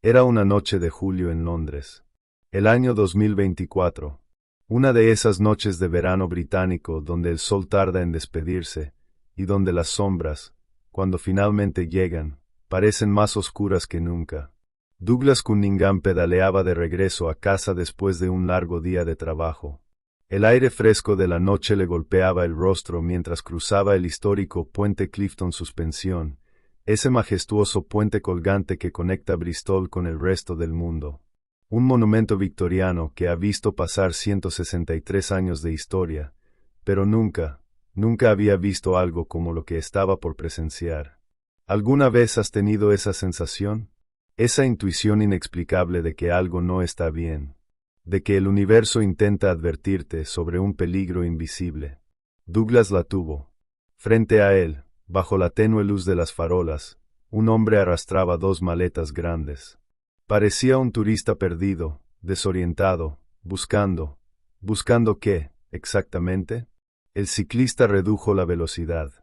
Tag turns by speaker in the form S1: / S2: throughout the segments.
S1: Era una noche de julio en Londres. El año 2024. Una de esas noches de verano británico donde el sol tarda en despedirse, y donde las sombras, cuando finalmente llegan, parecen más oscuras que nunca. Douglas Cunningham pedaleaba de regreso a casa después de un largo día de trabajo. El aire fresco de la noche le golpeaba el rostro mientras cruzaba el histórico puente Clifton Suspensión, ese majestuoso puente colgante que conecta Bristol con el resto del mundo. Un monumento victoriano que ha visto pasar 163 años de historia, pero nunca había visto algo como lo que estaba por presenciar. ¿Alguna vez has tenido esa sensación? Esa intuición inexplicable de que algo no está bien, de que el universo intenta advertirte sobre un peligro invisible. Douglas la tuvo. Frente a él, bajo la tenue luz de las farolas, un hombre arrastraba dos maletas grandes. Parecía un turista perdido, desorientado, buscando ¿qué, exactamente? El ciclista redujo la velocidad.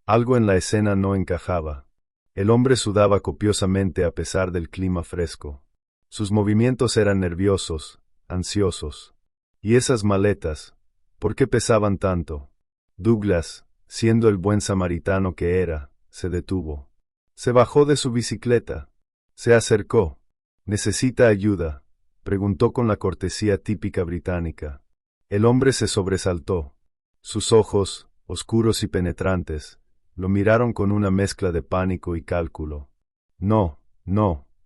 S1: Algo en la escena no encajaba. El hombre sudaba copiosamente a pesar del clima fresco. Sus movimientos eran nerviosos, ansiosos. ¿Y esas maletas? ¿Por qué pesaban tanto? Douglas, siendo el buen samaritano que era, se detuvo. Se bajó de su bicicleta. Se acercó. ¿Necesita ayuda?, preguntó con la cortesía típica británica. El hombre se sobresaltó. Sus ojos, oscuros y penetrantes, lo miraron con una mezcla de pánico y cálculo. No,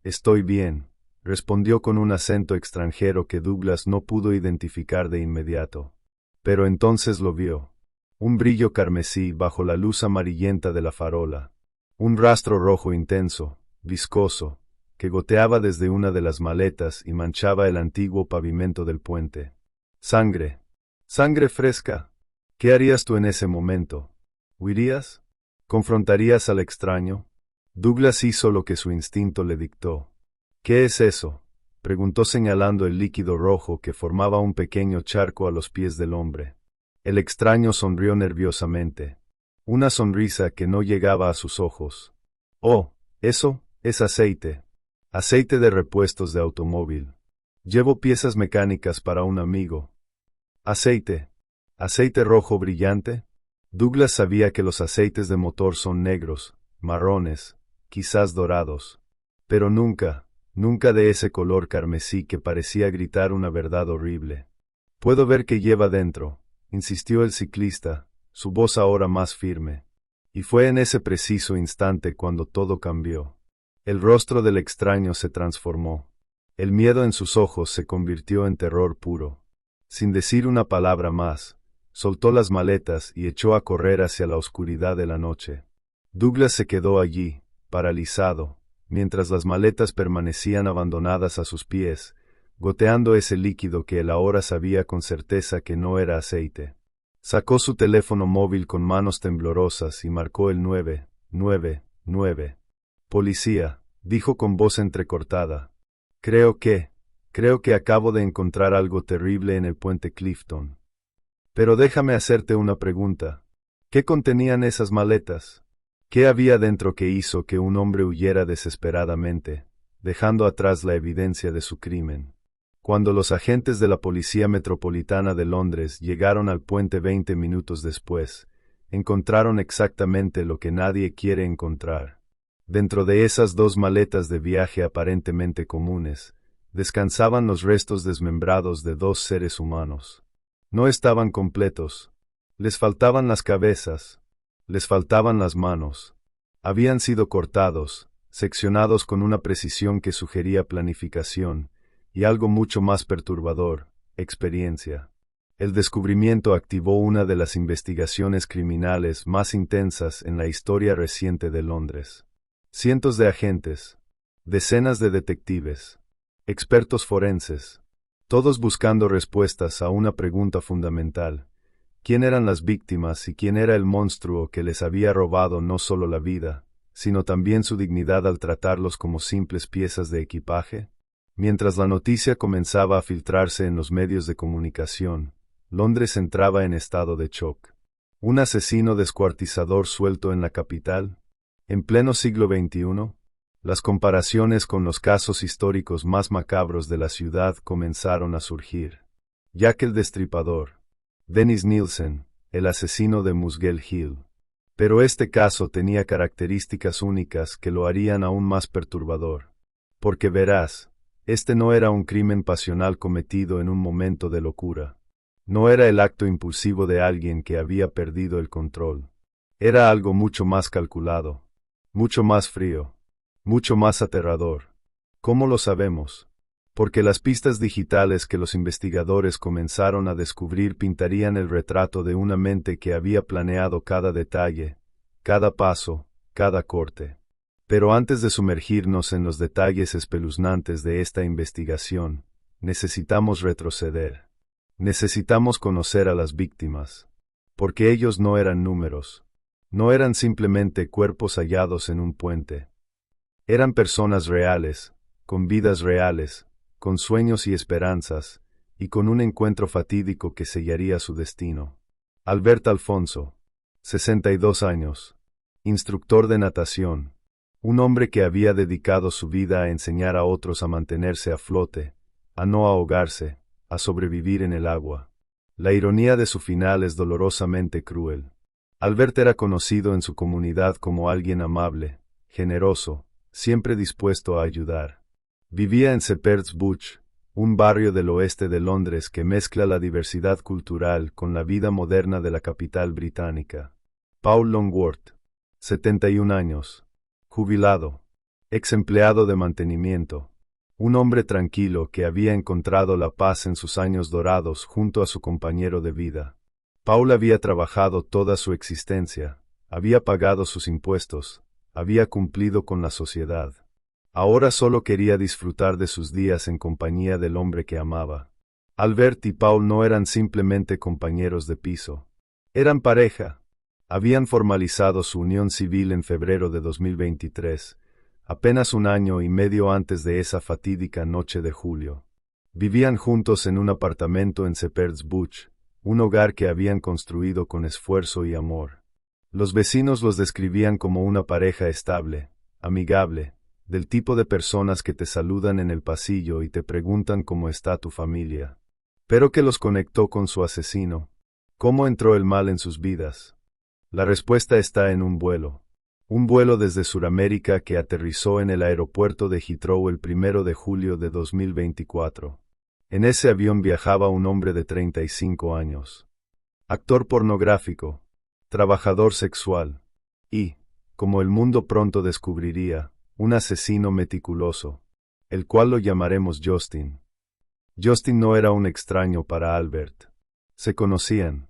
S1: estoy bien, respondió con un acento extranjero que Douglas no pudo identificar de inmediato. Pero entonces lo vio. Un brillo carmesí bajo la luz amarillenta de la farola. Un rastro rojo intenso, viscoso, que goteaba desde una de las maletas y manchaba el antiguo pavimento del puente. Sangre. Sangre fresca. ¿Qué harías tú en ese momento? ¿Huirías? ¿Confrontarías al extraño? Douglas hizo lo que su instinto le dictó. ¿Qué es eso?, preguntó señalando el líquido rojo que formaba un pequeño charco a los pies del hombre. El extraño sonrió nerviosamente. Una sonrisa que no llegaba a sus ojos. Oh, eso es aceite. Aceite de repuestos de automóvil. Llevo piezas mecánicas para un amigo. Aceite. ¿Aceite rojo brillante? Douglas sabía que los aceites de motor son negros, marrones, quizás dorados. Pero nunca de ese color carmesí que parecía gritar una verdad horrible. Puedo ver qué lleva dentro, insistió el ciclista, su voz ahora más firme. Y fue en ese preciso instante cuando todo cambió. El rostro del extraño se transformó. El miedo en sus ojos se convirtió en terror puro. Sin decir una palabra más, soltó las maletas y echó a correr hacia la oscuridad de la noche. Douglas se quedó allí, paralizado, mientras las maletas permanecían abandonadas a sus pies, goteando ese líquido que él ahora sabía con certeza que no era aceite. Sacó su teléfono móvil con manos temblorosas y marcó el 999. Policía, dijo con voz entrecortada. Creo que acabo de encontrar algo terrible en el puente Clifton. Pero déjame hacerte una pregunta. ¿Qué contenían esas maletas? ¿Qué había dentro que hizo que un hombre huyera desesperadamente, dejando atrás la evidencia de su crimen? Cuando los agentes de la Policía Metropolitana de Londres llegaron al puente 20 minutos después, encontraron exactamente lo que nadie quiere encontrar. Dentro de esas dos maletas de viaje aparentemente comunes, descansaban los restos desmembrados de dos seres humanos. No estaban completos. Les faltaban las cabezas. Les faltaban las manos. Habían sido cortados, seccionados con una precisión que sugería planificación, y algo mucho más perturbador, experiencia. El descubrimiento activó una de las investigaciones criminales más intensas en la historia reciente de Londres. Cientos de agentes, decenas de detectives, expertos forenses, todos buscando respuestas a una pregunta fundamental. ¿Quién eran las víctimas y quién era el monstruo que les había robado no solo la vida, sino también su dignidad al tratarlos como simples piezas de equipaje? Mientras la noticia comenzaba a filtrarse en los medios de comunicación, Londres entraba en estado de shock. ¿Un asesino descuartizador suelto en la capital? ¿En pleno siglo XXI? Las comparaciones con los casos históricos más macabros de la ciudad comenzaron a surgir. Jack el Destripador, Dennis Nielsen, el asesino de Muswell Hill. Pero este caso tenía características únicas que lo harían aún más perturbador. Porque verás, este no era un crimen pasional cometido en un momento de locura. No era el acto impulsivo de alguien que había perdido el control. Era algo mucho más calculado, mucho más frío, mucho más aterrador. ¿Cómo lo sabemos? Porque las pistas digitales que los investigadores comenzaron a descubrir pintarían el retrato de una mente que había planeado cada detalle, cada paso, cada corte. Pero antes de sumergirnos en los detalles espeluznantes de esta investigación, necesitamos retroceder. Necesitamos conocer a las víctimas. Porque ellos no eran números. No eran simplemente cuerpos hallados en un puente. Eran personas reales, con vidas reales, con sueños y esperanzas, y con un encuentro fatídico que sellaría su destino. Albert Alfonso, 62 años, instructor de natación, un hombre que había dedicado su vida a enseñar a otros a mantenerse a flote, a no ahogarse, a sobrevivir en el agua. La ironía de su final es dolorosamente cruel. Albert era conocido en su comunidad como alguien amable, generoso, siempre dispuesto a ayudar. Vivía en Shepherd's Bush, un barrio del oeste de Londres que mezcla la diversidad cultural con la vida moderna de la capital británica. Paul Longworth, 71 años, jubilado, ex empleado de mantenimiento, un hombre tranquilo que había encontrado la paz en sus años dorados junto a su compañero de vida. Paul había trabajado toda su existencia, había pagado sus impuestos, había cumplido con la sociedad. Ahora solo quería disfrutar de sus días en compañía del hombre que amaba. Albert y Paul no eran simplemente compañeros de piso. Eran pareja. Habían formalizado su unión civil en febrero de 2023, apenas un año y medio antes de esa fatídica noche de julio. Vivían juntos en un apartamento en Shepherd's Bush, un hogar que habían construido con esfuerzo y amor. Los vecinos los describían como una pareja estable, amigable, del tipo de personas que te saludan en el pasillo y te preguntan cómo está tu familia. Pero ¿qué los conectó con su asesino? ¿Cómo entró el mal en sus vidas? La respuesta está en un vuelo. Un vuelo desde Sudamérica que aterrizó en el aeropuerto de Heathrow el 1 de julio de 2024. En ese avión viajaba un hombre de 35 años. Actor pornográfico, trabajador sexual y, como el mundo pronto descubriría, un asesino meticuloso, el cual lo llamaremos Justin. Justin no era un extraño para Albert. Se conocían.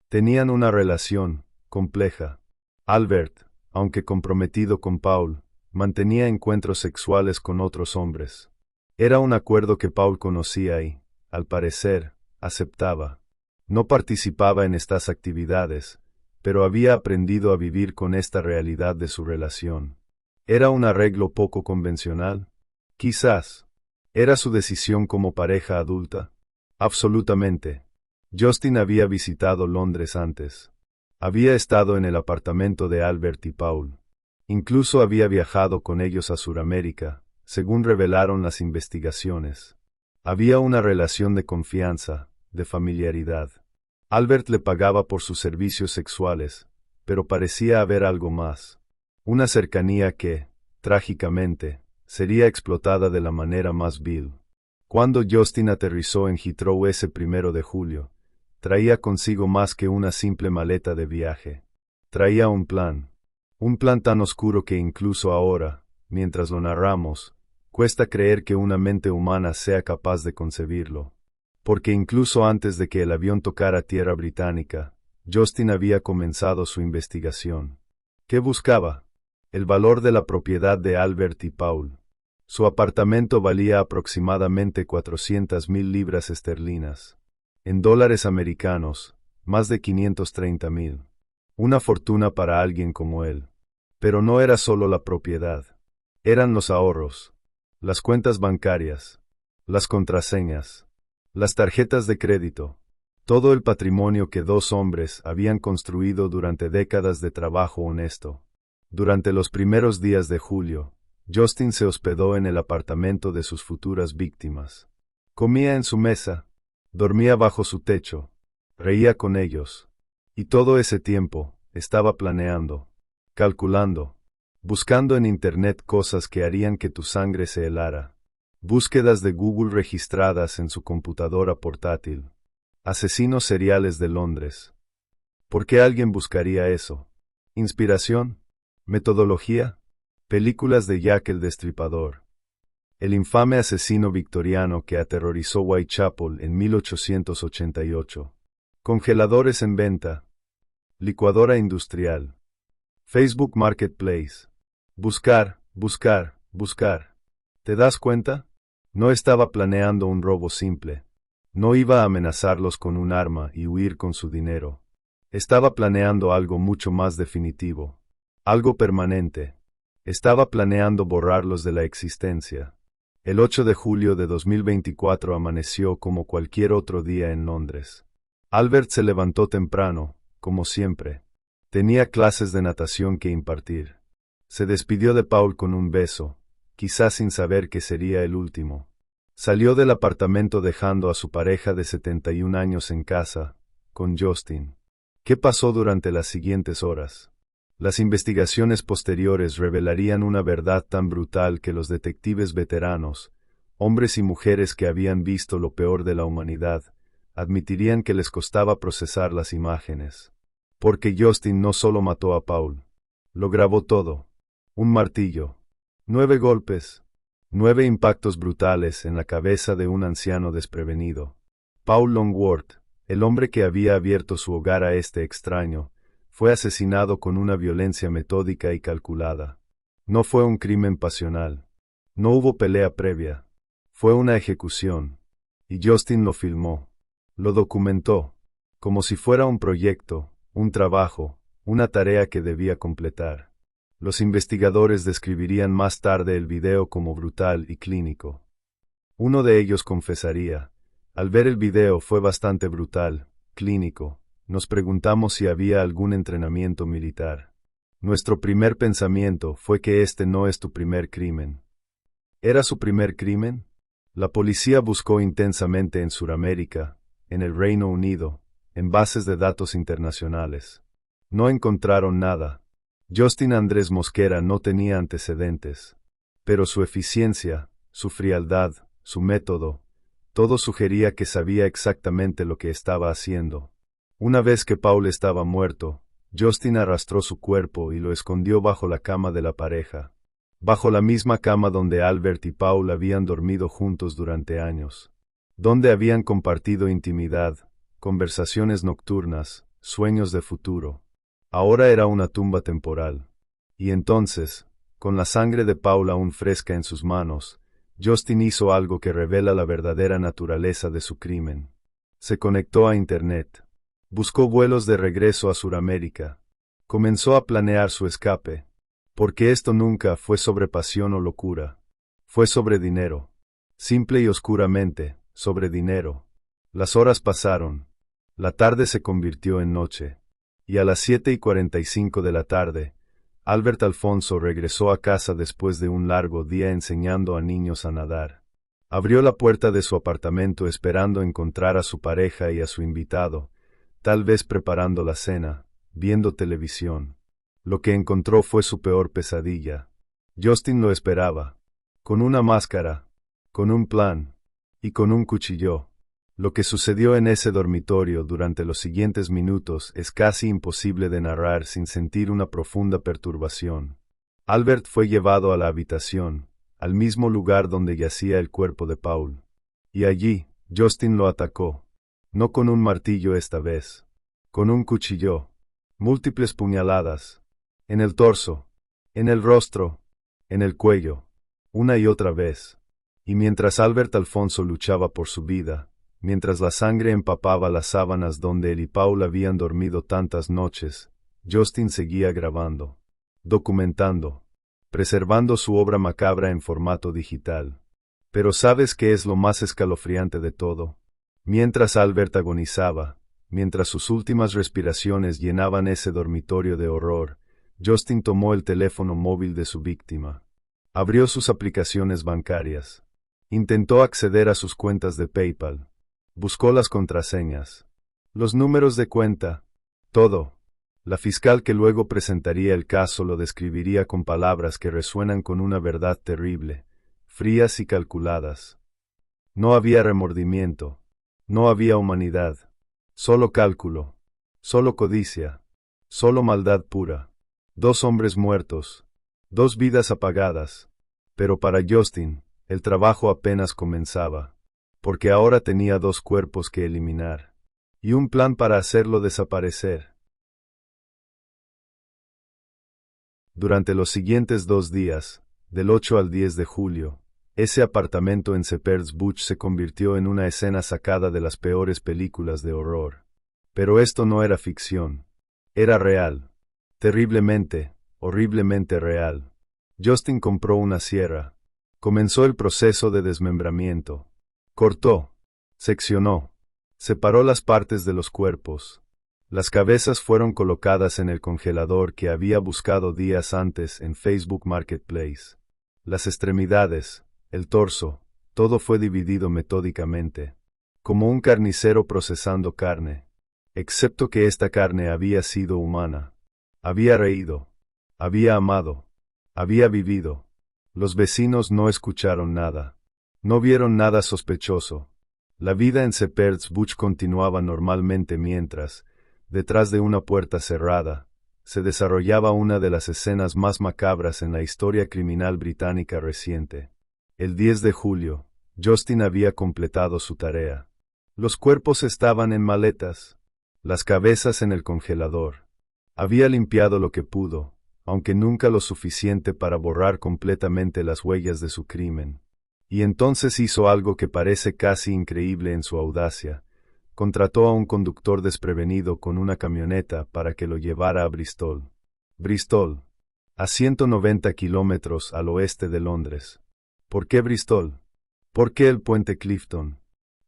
S1: Tenían una relación compleja. Albert, aunque comprometido con Paul, mantenía encuentros sexuales con otros hombres. Era un acuerdo que Paul conocía y, al parecer, aceptaba. No participaba en estas actividades, pero había aprendido a vivir con esta realidad de su relación. ¿Era un arreglo poco convencional? Quizás. ¿Era su decisión como pareja adulta? Absolutamente. Justin había visitado Londres antes. Había estado en el apartamento de Albert y Paul. Incluso había viajado con ellos a Sudamérica, según revelaron las investigaciones. Había una relación de confianza, de familiaridad. Albert le pagaba por sus servicios sexuales, pero parecía haber algo más. Una cercanía que, trágicamente, sería explotada de la manera más vil. Cuando Justin aterrizó en Heathrow ese 1 de julio, traía consigo más que una simple maleta de viaje. Traía un plan tan oscuro que incluso ahora, mientras lo narramos, cuesta creer que una mente humana sea capaz de concebirlo. Porque incluso antes de que el avión tocara tierra británica, Justin había comenzado su investigación. ¿Qué buscaba? El valor de la propiedad de Albert y Paul. Su apartamento valía aproximadamente 400,000 libras esterlinas. En dólares americanos, más de 530,000. Una fortuna para alguien como él. Pero no era solo la propiedad. Eran los ahorros, las cuentas bancarias, las contraseñas, las tarjetas de crédito, todo el patrimonio que dos hombres habían construido durante décadas de trabajo honesto. Durante los primeros días de julio, Justin se hospedó en el apartamento de sus futuras víctimas. Comía en su mesa, dormía bajo su techo, reía con ellos. Y todo ese tiempo, estaba planeando, calculando, buscando en Internet cosas que harían que tu sangre se helara. Búsquedas de Google registradas en su computadora portátil. Asesinos seriales de Londres. ¿Por qué alguien buscaría eso? ¿Inspiración? ¿Metodología? Películas de Jack el Destripador. El infame asesino victoriano que aterrorizó Whitechapel en 1888. Congeladores en venta. Licuadora industrial. Facebook Marketplace. Buscar, buscar, buscar. ¿Te das cuenta? No estaba planeando un robo simple. No iba a amenazarlos con un arma y huir con su dinero. Estaba planeando algo mucho más definitivo. Algo permanente. Estaba planeando borrarlos de la existencia. El 8 de julio de 2024 amaneció como cualquier otro día en Londres. Albert se levantó temprano, como siempre. Tenía clases de natación que impartir. Se despidió de Paul con un beso, quizás sin saber que sería el último. Salió del apartamento dejando a su pareja de 71 años en casa, con Justin. ¿Qué pasó durante las siguientes horas? Las investigaciones posteriores revelarían una verdad tan brutal que los detectives veteranos, hombres y mujeres que habían visto lo peor de la humanidad, admitirían que les costaba procesar las imágenes. Porque Justin no solo mató a Paul, lo grabó todo. Un martillo. 9 golpes. 9 impactos brutales en la cabeza de un anciano desprevenido. Paul Longworth, el hombre que había abierto su hogar a este extraño, fue asesinado con una violencia metódica y calculada. No fue un crimen pasional. No hubo pelea previa. Fue una ejecución. Y Justin lo filmó. Lo documentó. Como si fuera un proyecto, un trabajo, una tarea que debía completar. Los investigadores describirían más tarde el video como brutal y clínico. Uno de ellos confesaría: al ver el video fue bastante brutal, clínico. Nos preguntamos si había algún entrenamiento militar. Nuestro primer pensamiento fue que este no es tu primer crimen. ¿Era su primer crimen? La policía buscó intensamente en Sudamérica, en el Reino Unido, en bases de datos internacionales. No encontraron nada. Justin Andrés Mosquera no tenía antecedentes. Pero su eficiencia, su frialdad, su método, todo sugería que sabía exactamente lo que estaba haciendo. Una vez que Paul estaba muerto, Justin arrastró su cuerpo y lo escondió bajo la cama de la pareja. Bajo la misma cama donde Albert y Paul habían dormido juntos durante años. Donde habían compartido intimidad, conversaciones nocturnas, sueños de futuro. Ahora era una tumba temporal. Y entonces, con la sangre de Paul aún fresca en sus manos, Justin hizo algo que revela la verdadera naturaleza de su crimen. Se conectó a Internet. Buscó vuelos de regreso a Sudamérica. Comenzó a planear su escape. Porque esto nunca fue sobre pasión o locura. Fue sobre dinero. Simple y oscuramente, sobre dinero. Las horas pasaron. La tarde se convirtió en noche. Y a las 7:45 de la tarde, Albert Alfonso regresó a casa después de un largo día enseñando a niños a nadar. Abrió la puerta de su apartamento esperando encontrar a su pareja y a su invitado, tal vez preparando la cena, viendo televisión. Lo que encontró fue su peor pesadilla. Justin lo esperaba. Con una máscara, con un plan, y con un cuchillo. Lo que sucedió en ese dormitorio durante los siguientes minutos es casi imposible de narrar sin sentir una profunda perturbación. Albert fue llevado a la habitación, al mismo lugar donde yacía el cuerpo de Paul. Y allí, Justin lo atacó. No con un martillo esta vez. Con un cuchillo. Múltiples puñaladas. En el torso. En el rostro. En el cuello. Una y otra vez. Y mientras Albert Alfonso luchaba por su vida, mientras la sangre empapaba las sábanas donde él y Paul habían dormido tantas noches, Justin seguía grabando, documentando, preservando su obra macabra en formato digital. Pero ¿sabes qué es lo más escalofriante de todo? Mientras Albert agonizaba, mientras sus últimas respiraciones llenaban ese dormitorio de horror, Justin tomó el teléfono móvil de su víctima. Abrió sus aplicaciones bancarias. Intentó acceder a sus cuentas de PayPal. Buscó las contraseñas, los números de cuenta, todo. La fiscal que luego presentaría el caso lo describiría con palabras que resuenan con una verdad terrible, frías y calculadas. No había remordimiento, no había humanidad, solo cálculo, solo codicia, solo maldad pura. 2 hombres muertos, 2 vidas apagadas. Pero para Justin, el trabajo apenas comenzaba, porque ahora tenía 2 cuerpos que eliminar, y un plan para hacerlo desaparecer. Durante los siguientes 2 días, del 8 al 10 de julio, ese apartamento en Shepherd's Bush se convirtió en una escena sacada de las peores películas de horror. Pero esto no era ficción. Era real. Terriblemente, horriblemente real. Justin compró una sierra. Comenzó el proceso de desmembramiento. Cortó. Seccionó. Separó las partes de los cuerpos. Las cabezas fueron colocadas en el congelador que había buscado días antes en Facebook Marketplace. Las extremidades, el torso, todo fue dividido metódicamente, como un carnicero procesando carne, excepto que esta carne había sido humana. Había reído, había amado, había vivido. Los vecinos no escucharon nada, no vieron nada sospechoso. La vida en Shepherd's Bush continuaba normalmente mientras, detrás de una puerta cerrada, se desarrollaba una de las escenas más macabras en la historia criminal británica reciente. El 10 de julio, Justin había completado su tarea. Los cuerpos estaban en maletas, las cabezas en el congelador. Había limpiado lo que pudo, aunque nunca lo suficiente para borrar completamente las huellas de su crimen. Y entonces hizo algo que parece casi increíble en su audacia. Contrató a un conductor desprevenido con una camioneta para que lo llevara a Bristol. Bristol, a 190 kilómetros al oeste de Londres. ¿Por qué Bristol? ¿Por qué el puente Clifton?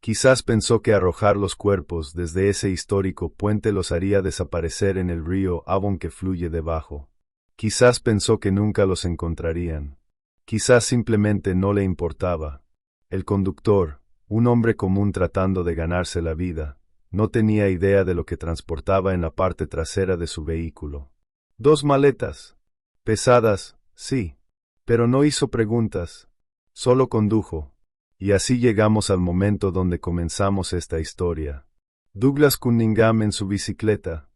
S1: Quizás pensó que arrojar los cuerpos desde ese histórico puente los haría desaparecer en el río Avon que fluye debajo. Quizás pensó que nunca los encontrarían. Quizás simplemente no le importaba. El conductor, un hombre común tratando de ganarse la vida, no tenía idea de lo que transportaba en la parte trasera de su vehículo. 2 maletas. Pesadas, sí. Pero no hizo preguntas. Solo condujo. Y así llegamos al momento donde comenzamos esta historia. Douglas Cunningham en su bicicleta.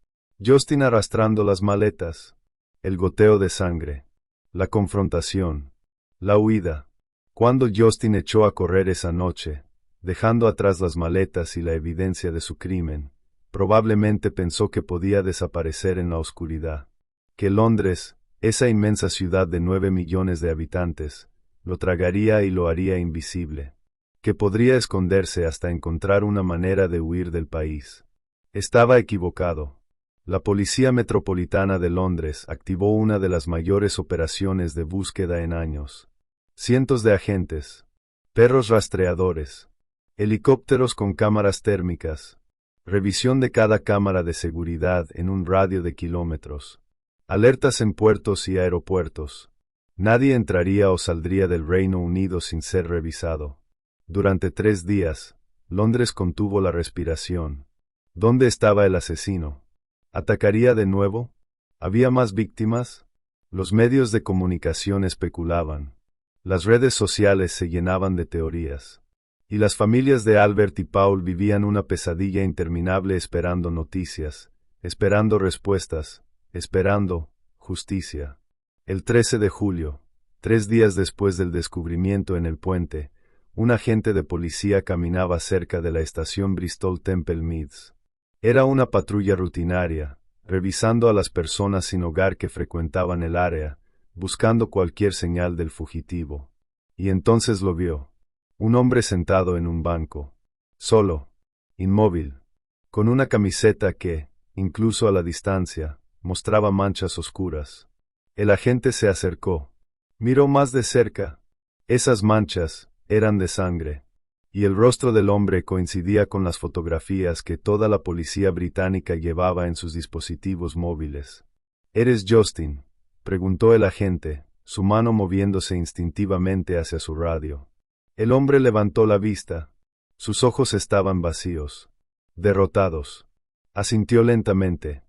S1: Justin arrastrando las maletas. El goteo de sangre. La confrontación. La huida. Cuando Justin echó a correr esa noche, dejando atrás las maletas y la evidencia de su crimen, probablemente pensó que podía desaparecer en la oscuridad. Que Londres, esa inmensa ciudad de 9 millones de habitantes, lo tragaría y lo haría invisible. Que podría esconderse hasta encontrar una manera de huir del país. Estaba equivocado. La Policía Metropolitana de Londres activó una de las mayores operaciones de búsqueda en años. Cientos de agentes, perros rastreadores, helicópteros con cámaras térmicas, revisión de cada cámara de seguridad en un radio de kilómetros, alertas en puertos y aeropuertos. Nadie entraría o saldría del Reino Unido sin ser revisado. Durante 3 días, Londres contuvo la respiración. ¿Dónde estaba el asesino? ¿Atacaría de nuevo? ¿Había más víctimas? Los medios de comunicación especulaban. Las redes sociales se llenaban de teorías. Y las familias de Albert y Paul vivían una pesadilla interminable esperando noticias, esperando respuestas, esperando justicia. El 13 de julio, 3 días después del descubrimiento en el puente, un agente de policía caminaba cerca de la estación Bristol Temple Meads. Era una patrulla rutinaria, revisando a las personas sin hogar que frecuentaban el área, buscando cualquier señal del fugitivo. Y entonces lo vio. Un hombre sentado en un banco. Solo. Inmóvil. Con una camiseta que, incluso a la distancia, mostraba manchas oscuras. El agente se acercó. Miró más de cerca. Esas manchas eran de sangre. Y el rostro del hombre coincidía con las fotografías que toda la policía británica llevaba en sus dispositivos móviles. «¿Eres Justin?», preguntó el agente, su mano moviéndose instintivamente hacia su radio. El hombre levantó la vista. Sus ojos estaban vacíos. Derrotados. Asintió lentamente.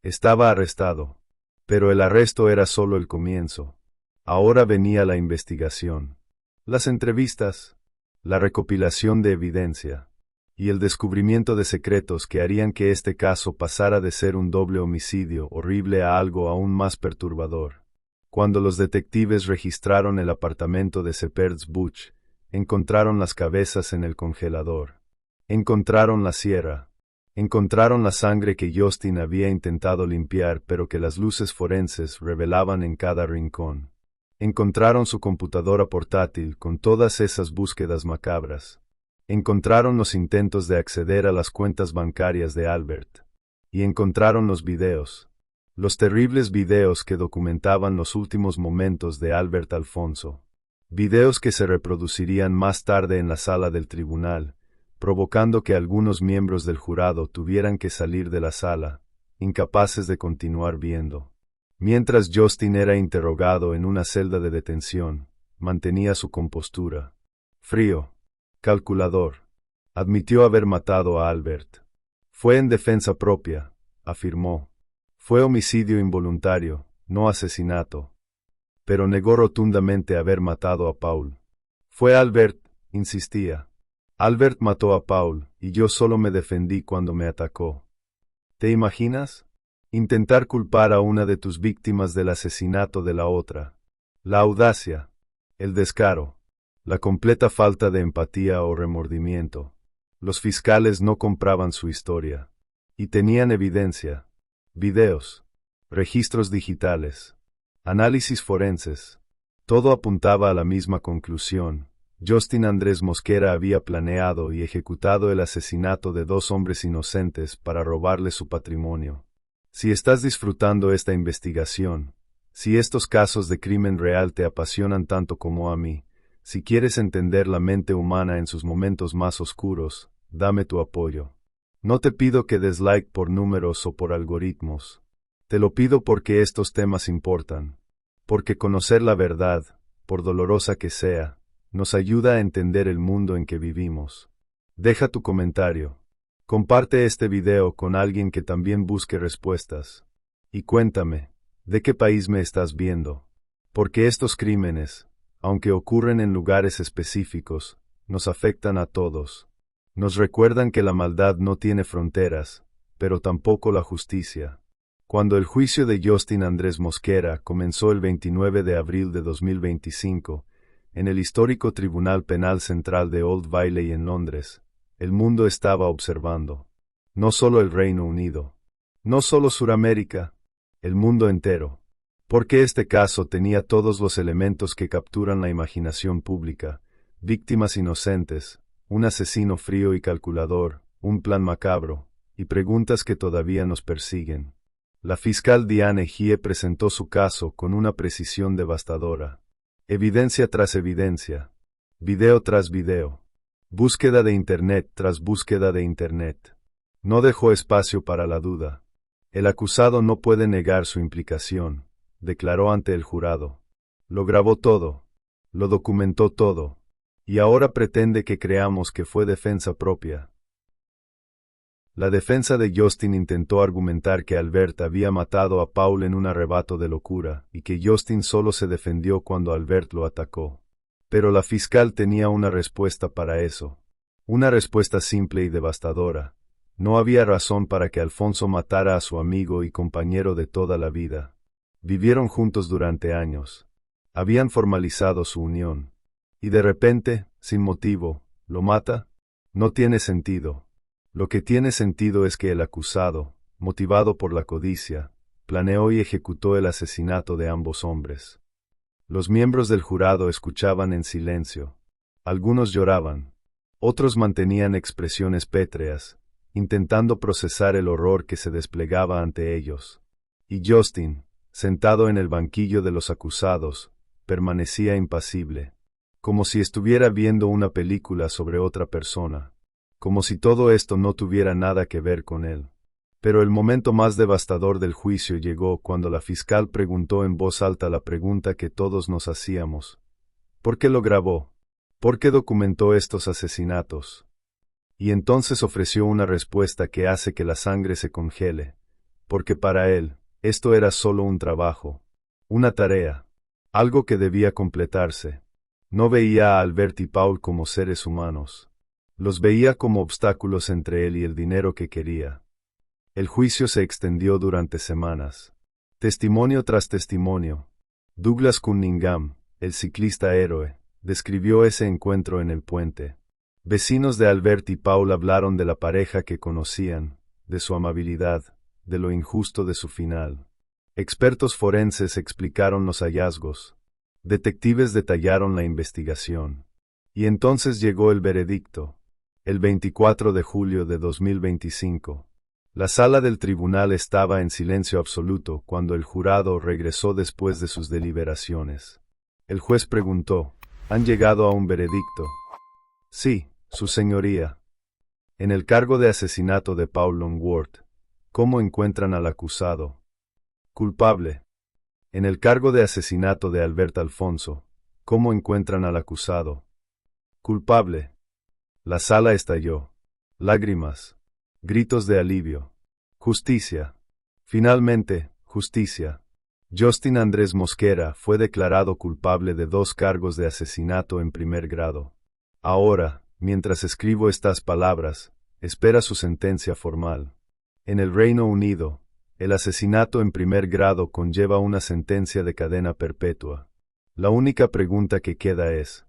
S1: Estaba arrestado. Pero el arresto era solo el comienzo. Ahora venía la investigación. Las entrevistas. La recopilación de evidencia. Y el descubrimiento de secretos que harían que este caso pasara de ser un doble homicidio horrible a algo aún más perturbador. Cuando los detectives registraron el apartamento de Shepherd's Bush, encontraron las cabezas en el congelador. Encontraron la sierra. Encontraron la sangre que Justin había intentado limpiar pero que las luces forenses revelaban en cada rincón. Encontraron su computadora portátil con todas esas búsquedas macabras. Encontraron los intentos de acceder a las cuentas bancarias de Albert. Y encontraron los videos. Los terribles videos que documentaban los últimos momentos de Albert Alfonso. Videos que se reproducirían más tarde en la sala del tribunal, provocando que algunos miembros del jurado tuvieran que salir de la sala, incapaces de continuar viendo. Mientras Justin era interrogado en una celda de detención, mantenía su compostura. Frío. Calculador. Admitió haber matado a Albert. Fue en defensa propia, afirmó. Fue homicidio involuntario, no asesinato. Pero negó rotundamente haber matado a Paul. Fue Albert, insistía. Albert mató a Paul, y yo solo me defendí cuando me atacó. ¿Te imaginas? Intentar culpar a una de tus víctimas del asesinato de la otra. La audacia. El descaro. La completa falta de empatía o remordimiento. Los fiscales no compraban su historia. Y tenían evidencia. Videos. Registros digitales. Análisis forenses. Todo apuntaba a la misma conclusión. Justin Andrés Mosquera había planeado y ejecutado el asesinato de 2 hombres inocentes para robarle su patrimonio. Si estás disfrutando esta investigación, si estos casos de crimen real te apasionan tanto como a mí, si quieres entender la mente humana en sus momentos más oscuros, dame tu apoyo. No te pido que des like por números o por algoritmos. Te lo pido porque estos temas importan. Porque conocer la verdad, por dolorosa que sea, nos ayuda a entender el mundo en que vivimos. Deja tu comentario. Comparte este video con alguien que también busque respuestas. Y cuéntame, ¿de qué país me estás viendo? Porque estos crímenes, aunque ocurren en lugares específicos, nos afectan a todos. Nos recuerdan que la maldad no tiene fronteras, pero tampoco la justicia. Cuando el juicio de Justin Andrés Mosquera comenzó el 29 de abril de 2025, en el histórico Tribunal Penal Central de Old Bailey en Londres, el mundo estaba observando. No solo el Reino Unido. No solo Suramérica. El mundo entero. Porque este caso tenía todos los elementos que capturan la imaginación pública. Víctimas inocentes, un asesino frío y calculador, un plan macabro, y preguntas que todavía nos persiguen. La fiscal Diane Gie presentó su caso con una precisión devastadora. Evidencia tras evidencia. Video tras video. Búsqueda de Internet tras búsqueda de Internet. No dejó espacio para la duda. El acusado no puede negar su implicación, declaró ante el jurado. Lo grabó todo. Lo documentó todo. Y ahora pretende que creamos que fue defensa propia. La defensa de Justin intentó argumentar que Albert había matado a Paul en un arrebato de locura, y que Justin solo se defendió cuando Albert lo atacó. Pero la fiscal tenía una respuesta para eso. Una respuesta simple y devastadora. No había razón para que Alfonso matara a su amigo y compañero de toda la vida. Vivieron juntos durante años. Habían formalizado su unión. Y de repente, sin motivo, ¿lo mata? No tiene sentido. Lo que tiene sentido es que el acusado, motivado por la codicia, planeó y ejecutó el asesinato de ambos hombres. Los miembros del jurado escuchaban en silencio. Algunos lloraban. Otros mantenían expresiones pétreas, intentando procesar el horror que se desplegaba ante ellos. Y Justin, sentado en el banquillo de los acusados, permanecía impasible, como si estuviera viendo una película sobre otra persona, como si todo esto no tuviera nada que ver con él. Pero el momento más devastador del juicio llegó cuando la fiscal preguntó en voz alta la pregunta que todos nos hacíamos. ¿Por qué lo grabó? ¿Por qué documentó estos asesinatos? Y entonces ofreció una respuesta que hace que la sangre se congele, porque para él, esto era solo un trabajo, una tarea, algo que debía completarse. No veía a Albert y Paul como seres humanos. Los veía como obstáculos entre él y el dinero que quería. El juicio se extendió durante semanas. Testimonio tras testimonio. Douglas Cunningham, el ciclista héroe, describió ese encuentro en el puente. Vecinos de Albert y Paul hablaron de la pareja que conocían, de su amabilidad, de lo injusto de su final. Expertos forenses explicaron los hallazgos. Detectives detallaron la investigación. Y entonces llegó el veredicto. El 24 de julio de 2025. La sala del tribunal estaba en silencio absoluto cuando el jurado regresó después de sus deliberaciones. El juez preguntó, ¿han llegado a un veredicto? Sí, su señoría. En el cargo de asesinato de Paul Longworth, ¿cómo encuentran al acusado? Culpable. En el cargo de asesinato de Albert Alfonso, ¿cómo encuentran al acusado? Culpable. La sala estalló. Lágrimas. Gritos de alivio. Justicia. Finalmente, justicia. Justin Andrés Mosquera fue declarado culpable de 2 cargos de asesinato en primer grado. Ahora, mientras escribo estas palabras, espera su sentencia formal. En el Reino Unido, el asesinato en primer grado conlleva una sentencia de cadena perpetua. La única pregunta que queda es,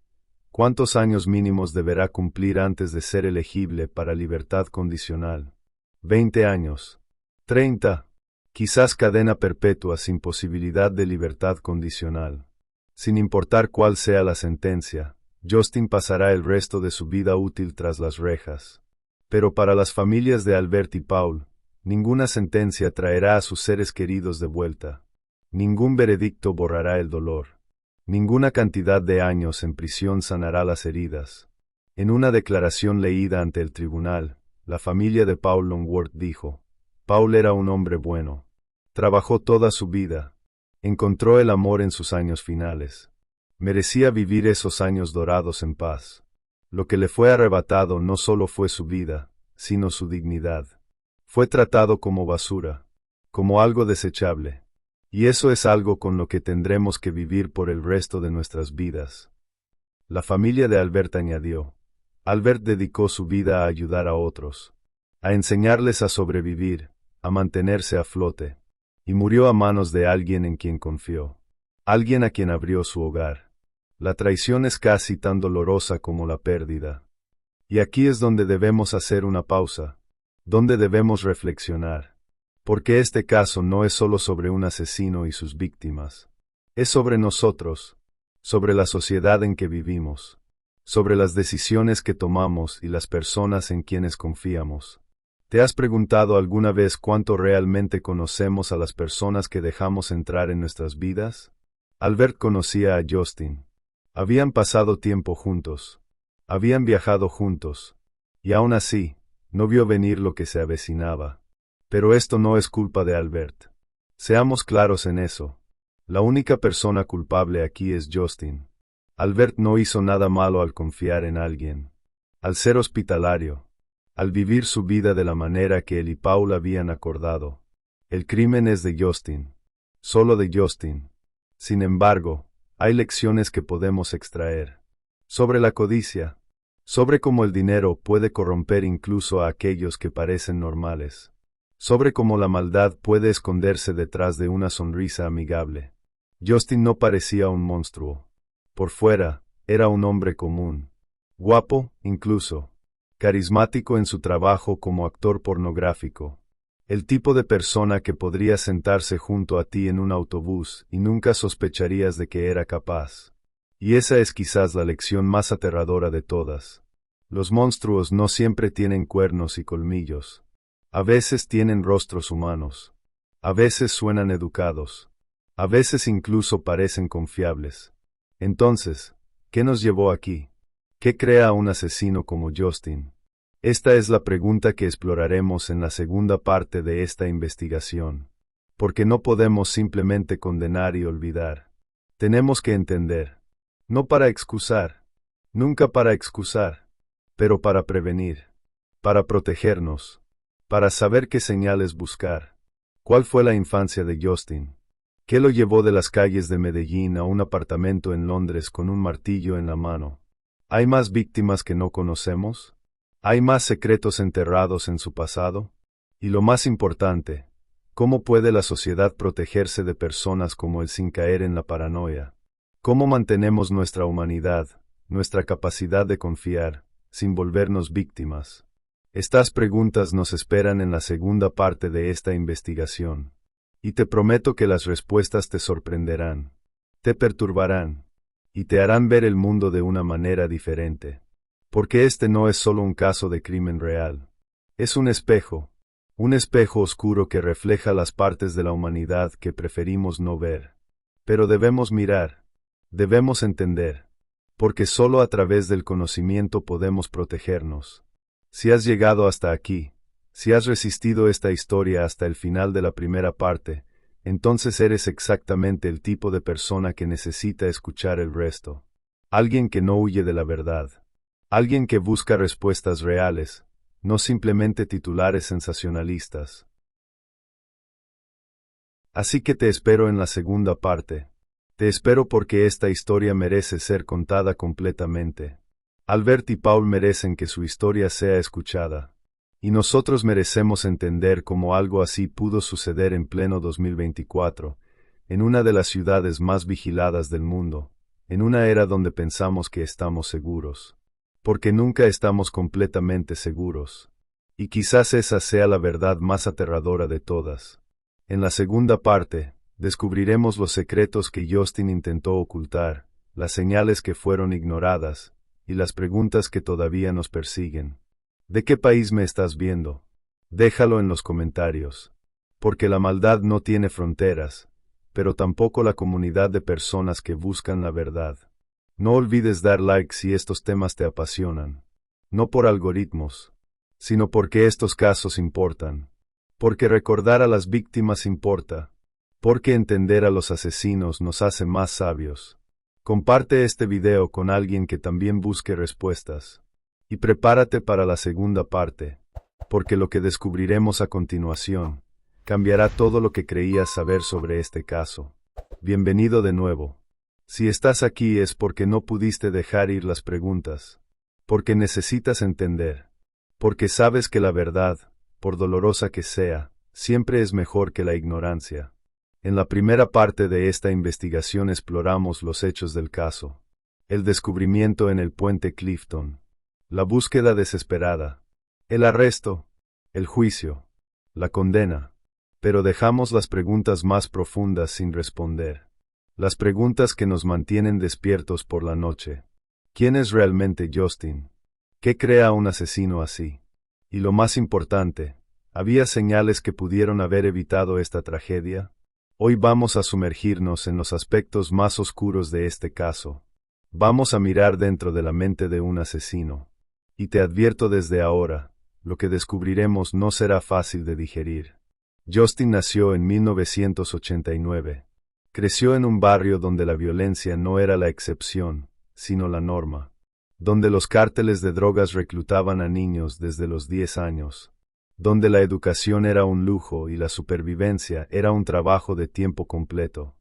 S1: ¿cuántos años mínimos deberá cumplir antes de ser elegible para libertad condicional? 20 años. 30. Quizás cadena perpetua sin posibilidad de libertad condicional. Sin importar cuál sea la sentencia, Justin pasará el resto de su vida útil tras las rejas. Pero para las familias de Albert y Paul, ninguna sentencia traerá a sus seres queridos de vuelta. Ningún veredicto borrará el dolor. Ninguna cantidad de años en prisión sanará las heridas. En una declaración leída ante el tribunal, la familia de Paul Longworth dijo, Paul era un hombre bueno. Trabajó toda su vida. Encontró el amor en sus años finales. Merecía vivir esos años dorados en paz. Lo que le fue arrebatado no solo fue su vida, sino su dignidad. Fue tratado como basura, como algo desechable. Y eso es algo con lo que tendremos que vivir por el resto de nuestras vidas. La familia de Albert añadió. Albert dedicó su vida a ayudar a otros, a enseñarles a sobrevivir, a mantenerse a flote, y murió a manos de alguien en quien confió, alguien a quien abrió su hogar. La traición es casi tan dolorosa como la pérdida. Y aquí es donde debemos hacer una pausa, donde debemos reflexionar. Porque este caso no es solo sobre un asesino y sus víctimas. Es sobre nosotros, sobre la sociedad en que vivimos, sobre las decisiones que tomamos y las personas en quienes confiamos. ¿Te has preguntado alguna vez cuánto realmente conocemos a las personas que dejamos entrar en nuestras vidas? Albert conocía a Justin. Habían pasado tiempo juntos. Habían viajado juntos. Y aún así, no vio venir lo que se avecinaba. Pero esto no es culpa de Albert. Seamos claros en eso. La única persona culpable aquí es Justin. Albert no hizo nada malo al confiar en alguien, al ser hospitalario, al vivir su vida de la manera que él y Paul habían acordado. El crimen es de Justin, solo de Justin. Sin embargo, hay lecciones que podemos extraer. Sobre la codicia, sobre cómo el dinero puede corromper incluso a aquellos que parecen normales. Sobre cómo la maldad puede esconderse detrás de una sonrisa amigable. Justin no parecía un monstruo. Por fuera, era un hombre común. Guapo, incluso. Carismático en su trabajo como actor pornográfico. El tipo de persona que podría sentarse junto a ti en un autobús y nunca sospecharías de que era capaz. Y esa es quizás la lección más aterradora de todas. Los monstruos no siempre tienen cuernos y colmillos. A veces tienen rostros humanos. A veces suenan educados. A veces incluso parecen confiables. Entonces, ¿qué nos llevó aquí? ¿Qué crea a un asesino como Justin? Esta es la pregunta que exploraremos en la segunda parte de esta investigación. Porque no podemos simplemente condenar y olvidar. Tenemos que entender. No para excusar. Nunca para excusar. Pero para prevenir. Para protegernos. Para saber qué señales buscar. ¿Cuál fue la infancia de Justin? ¿Qué lo llevó de las calles de Medellín a un apartamento en Londres con un martillo en la mano? ¿Hay más víctimas que no conocemos? ¿Hay más secretos enterrados en su pasado? Y lo más importante, ¿cómo puede la sociedad protegerse de personas como él sin caer en la paranoia? ¿Cómo mantenemos nuestra humanidad, nuestra capacidad de confiar, sin volvernos víctimas? Estas preguntas nos esperan en la segunda parte de esta investigación. Y te prometo que las respuestas te sorprenderán, te perturbarán, y te harán ver el mundo de una manera diferente. Porque este no es solo un caso de crimen real. Es un espejo oscuro que refleja las partes de la humanidad que preferimos no ver. Pero debemos mirar, debemos entender, porque solo a través del conocimiento podemos protegernos. Si has llegado hasta aquí, si has resistido esta historia hasta el final de la primera parte, entonces eres exactamente el tipo de persona que necesita escuchar el resto. Alguien que no huye de la verdad. Alguien que busca respuestas reales, no simplemente titulares sensacionalistas. Así que te espero en la segunda parte. Te espero porque esta historia merece ser contada completamente. Albert y Paul merecen que su historia sea escuchada. Y nosotros merecemos entender cómo algo así pudo suceder en pleno 2024, en una de las ciudades más vigiladas del mundo, en una era donde pensamos que estamos seguros. Porque nunca estamos completamente seguros. Y quizás esa sea la verdad más aterradora de todas. En la segunda parte, descubriremos los secretos que Justin intentó ocultar, las señales que fueron ignoradas, y las preguntas que todavía nos persiguen. ¿De qué país me estás viendo? Déjalo en los comentarios. Porque la maldad no tiene fronteras, pero tampoco la comunidad de personas que buscan la verdad. No olvides dar like si estos temas te apasionan. No por algoritmos, sino porque estos casos importan. Porque recordar a las víctimas importa. Porque entender a los asesinos nos hace más sabios. Comparte este video con alguien que también busque respuestas. Y prepárate para la segunda parte, porque lo que descubriremos a continuación cambiará todo lo que creías saber sobre este caso. Bienvenido de nuevo. Si estás aquí es porque no pudiste dejar ir las preguntas, porque necesitas entender, porque sabes que la verdad, por dolorosa que sea, siempre es mejor que la ignorancia. En la primera parte de esta investigación exploramos los hechos del caso, el descubrimiento en el puente Clifton, la búsqueda desesperada, el arresto, el juicio, la condena, pero dejamos las preguntas más profundas sin responder. Las preguntas que nos mantienen despiertos por la noche. ¿Quién es realmente Justin? ¿Qué crea un asesino así? Y lo más importante, ¿había señales que pudieron haber evitado esta tragedia? Hoy vamos a sumergirnos en los aspectos más oscuros de este caso. Vamos a mirar dentro de la mente de un asesino. Y te advierto desde ahora, lo que descubriremos no será fácil de digerir. Justin nació en 1989. Creció en un barrio donde la violencia no era la excepción, sino la norma. Donde los cárteles de drogas reclutaban a niños desde los 10 años. Donde la educación era un lujo y la supervivencia era un trabajo de tiempo completo.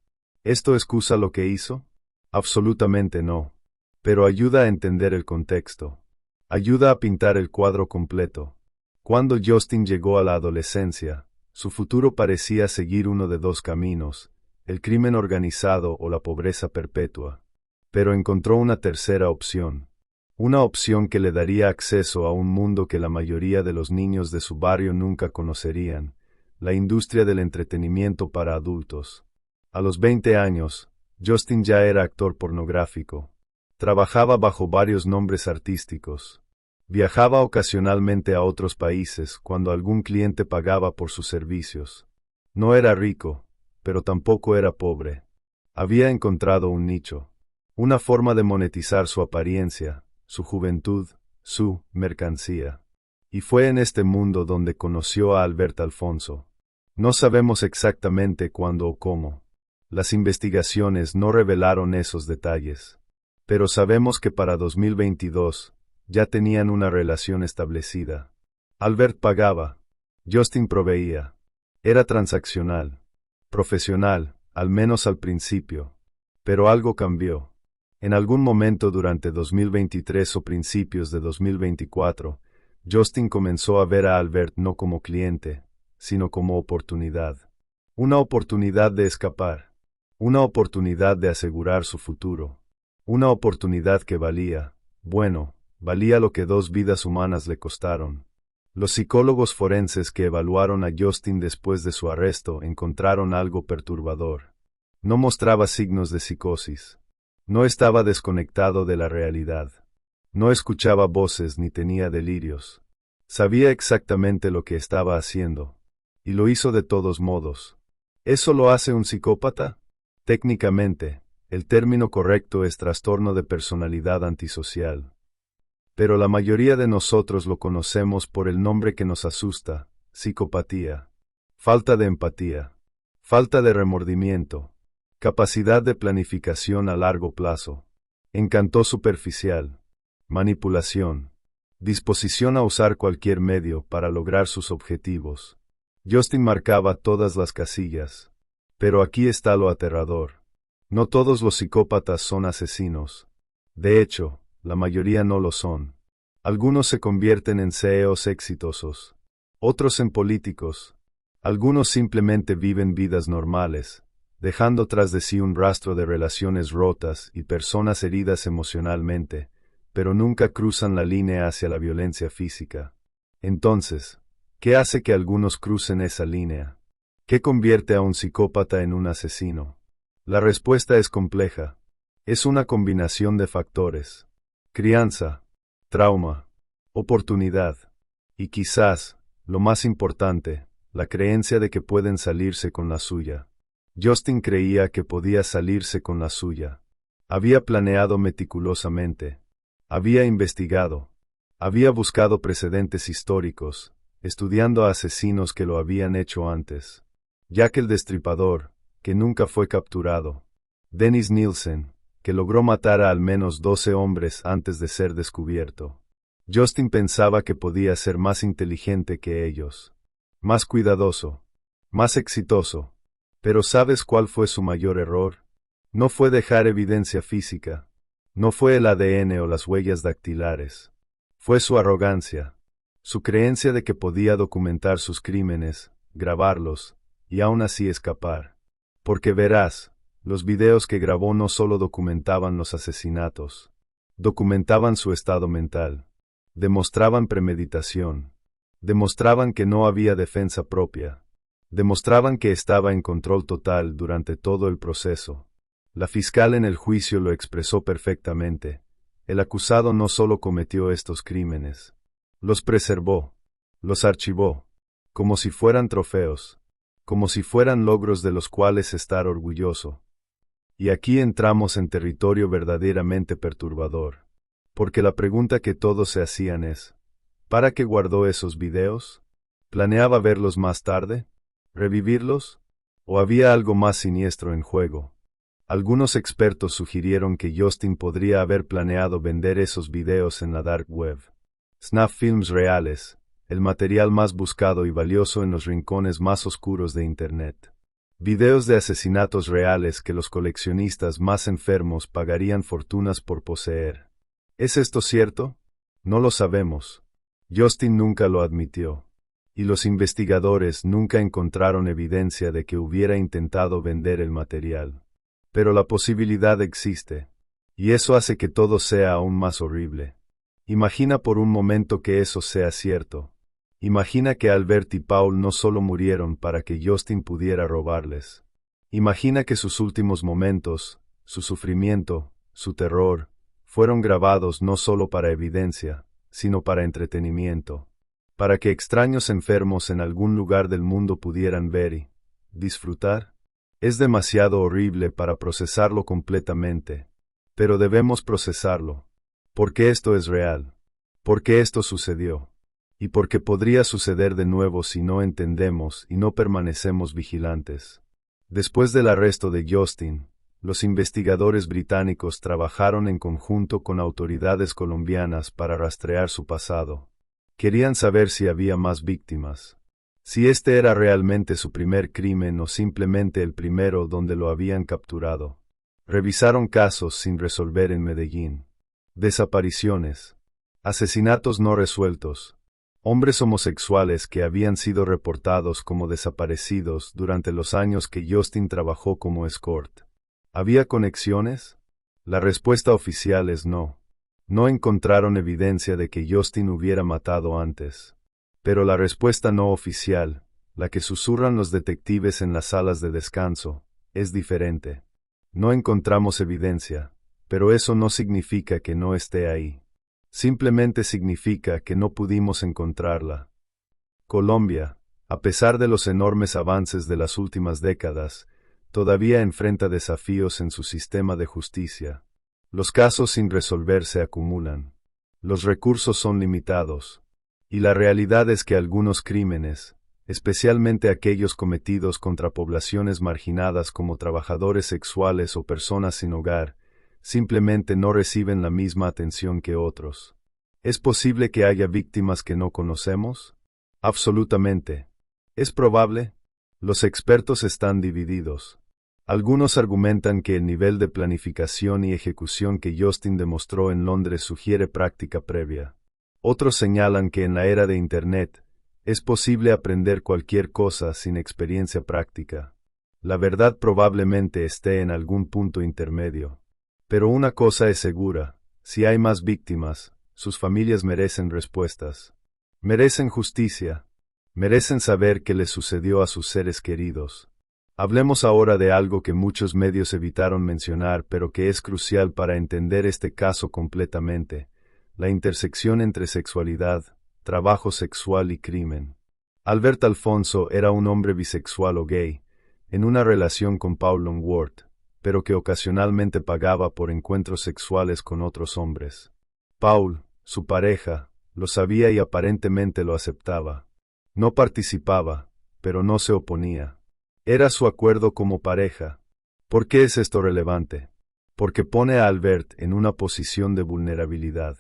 S1: ¿Esto excusa lo que hizo? Absolutamente no. Pero ayuda a entender el contexto. Ayuda a pintar el cuadro completo. Cuando Justin llegó a la adolescencia, su futuro parecía seguir uno de dos caminos: el crimen organizado o la pobreza perpetua. Pero encontró una tercera opción. Una opción que le daría acceso a un mundo que la mayoría de los niños de su barrio nunca conocerían, la industria del entretenimiento para adultos. A los 20 años, Justin ya era actor pornográfico. Trabajaba bajo varios nombres artísticos. Viajaba ocasionalmente a otros países cuando algún cliente pagaba por sus servicios. No era rico, pero tampoco era pobre. Había encontrado un nicho, una forma de monetizar su apariencia, su juventud, su mercancía. Y fue en este mundo donde conoció a Albert Alfonso. No sabemos exactamente cuándo o cómo. Las investigaciones no revelaron esos detalles. Pero sabemos que para 2022 ya tenían una relación establecida. Albert pagaba. Justin proveía. Era transaccional. Profesional, al menos al principio. Pero algo cambió. En algún momento durante 2023 o principios de 2024, Justin comenzó a ver a Albert no como cliente, sino como oportunidad. Una oportunidad de escapar. Una oportunidad de asegurar su futuro. Una oportunidad que valía, bueno, valía lo que 2 vidas humanas le costaron. Los psicólogos forenses que evaluaron a Justin después de su arresto encontraron algo perturbador. No mostraba signos de psicosis. No estaba desconectado de la realidad. No escuchaba voces ni tenía delirios. Sabía exactamente lo que estaba haciendo. Y lo hizo de todos modos. ¿Eso lo hace un psicópata? Técnicamente, el término correcto es trastorno de personalidad antisocial. Pero la mayoría de nosotros lo conocemos por el nombre que nos asusta: psicopatía. Falta de empatía. Falta de remordimiento. Capacidad de planificación a largo plazo. Encanto superficial. Manipulación. Disposición a usar cualquier medio para lograr sus objetivos. Justin marcaba todas las casillas. Pero aquí está lo aterrador. No todos los psicópatas son asesinos. De hecho, la mayoría no lo son. Algunos se convierten en CEOs exitosos. Otros en políticos. Algunos simplemente viven vidas normales, dejando tras de sí un rastro de relaciones rotas y personas heridas emocionalmente, pero nunca cruzan la línea hacia la violencia física. Entonces, ¿qué hace que algunos crucen esa línea? ¿Qué convierte a un psicópata en un asesino? La respuesta es compleja. Es una combinación de factores. Crianza, trauma, oportunidad, y quizás, lo más importante, la creencia de que pueden salirse con la suya. Justin creía que podía salirse con la suya. Había planeado meticulosamente. Había investigado. Había buscado precedentes históricos, estudiando a asesinos que lo habían hecho antes. Jack el Destripador, que nunca fue capturado. Dennis Nielsen, que logró matar a al menos 12 hombres antes de ser descubierto. Justin pensaba que podía ser más inteligente que ellos. Más cuidadoso. Más exitoso. Pero ¿sabes cuál fue su mayor error? No fue dejar evidencia física. No fue el ADN o las huellas dactilares. Fue su arrogancia. Su creencia de que podía documentar sus crímenes, grabarlos, y aún así escapar. Porque verás, los videos que grabó no solo documentaban los asesinatos. Documentaban su estado mental. Demostraban premeditación. Demostraban que no había defensa propia. Demostraban que estaba en control total durante todo el proceso. La fiscal en el juicio lo expresó perfectamente. El acusado no solo cometió estos crímenes. Los preservó. Los archivó. Como si fueran trofeos. Como si fueran logros de los cuales estar orgulloso. Y aquí entramos en territorio verdaderamente perturbador. Porque la pregunta que todos se hacían es: ¿para qué guardó esos videos? ¿Planeaba verlos más tarde? ¿Revivirlos? ¿O había algo más siniestro en juego? Algunos expertos sugirieron que Justin podría haber planeado vender esos videos en la dark web. Snuff films reales, el material más buscado y valioso en los rincones más oscuros de Internet. Videos de asesinatos reales que los coleccionistas más enfermos pagarían fortunas por poseer. ¿Es esto cierto? No lo sabemos. Justin nunca lo admitió. Y los investigadores nunca encontraron evidencia de que hubiera intentado vender el material. Pero la posibilidad existe. Y eso hace que todo sea aún más horrible. Imagina por un momento que eso sea cierto. Imagina que Albert y Paul no solo murieron para que Justin pudiera robarles. Imagina que sus últimos momentos, su sufrimiento, su terror, fueron grabados no solo para evidencia, sino para entretenimiento. Para que extraños enfermos en algún lugar del mundo pudieran ver y disfrutar. Es demasiado horrible para procesarlo completamente. Pero debemos procesarlo. Porque esto es real. Porque esto sucedió. y porque podría suceder de nuevo si no entendemos y no permanecemos vigilantes. Después del arresto de Justin, los investigadores británicos trabajaron en conjunto con autoridades colombianas para rastrear su pasado. Querían saber si había más víctimas, si este era realmente su primer crimen o simplemente el primero donde lo habían capturado. Revisaron casos sin resolver en Medellín. Desapariciones, asesinatos no resueltos, hombres homosexuales que habían sido reportados como desaparecidos durante los años que Justin trabajó como escort. ¿Había conexiones? La respuesta oficial es no. No encontraron evidencia de que Justin hubiera matado antes. Pero la respuesta no oficial, la que susurran los detectives en las salas de descanso, es diferente. No encontramos evidencia, pero eso no significa que no esté ahí. Simplemente significa que no pudimos encontrarla. Colombia, a pesar de los enormes avances de las últimas décadas, todavía enfrenta desafíos en su sistema de justicia. Los casos sin resolver se acumulan. Los recursos son limitados. Y la realidad es que algunos crímenes, especialmente aquellos cometidos contra poblaciones marginadas como trabajadores sexuales o personas sin hogar, simplemente no reciben la misma atención que otros. ¿Es posible que haya víctimas que no conocemos? Absolutamente. ¿Es probable? Los expertos están divididos. Algunos argumentan que el nivel de planificación y ejecución que Justin demostró en Londres sugiere práctica previa. Otros señalan que en la era de Internet, es posible aprender cualquier cosa sin experiencia práctica. La verdad probablemente esté en algún punto intermedio. Pero una cosa es segura, si hay más víctimas, sus familias merecen respuestas. Merecen justicia. Merecen saber qué les sucedió a sus seres queridos. Hablemos ahora de algo que muchos medios evitaron mencionar pero que es crucial para entender este caso completamente: la intersección entre sexualidad, trabajo sexual y crimen. Albert Alfonso era un hombre bisexual o gay, en una relación con Paul Longworth, pero que ocasionalmente pagaba por encuentros sexuales con otros hombres. Paul, su pareja, lo sabía y aparentemente lo aceptaba. No participaba, pero no se oponía. Era su acuerdo como pareja. ¿Por qué es esto relevante? Porque pone a Albert en una posición de vulnerabilidad.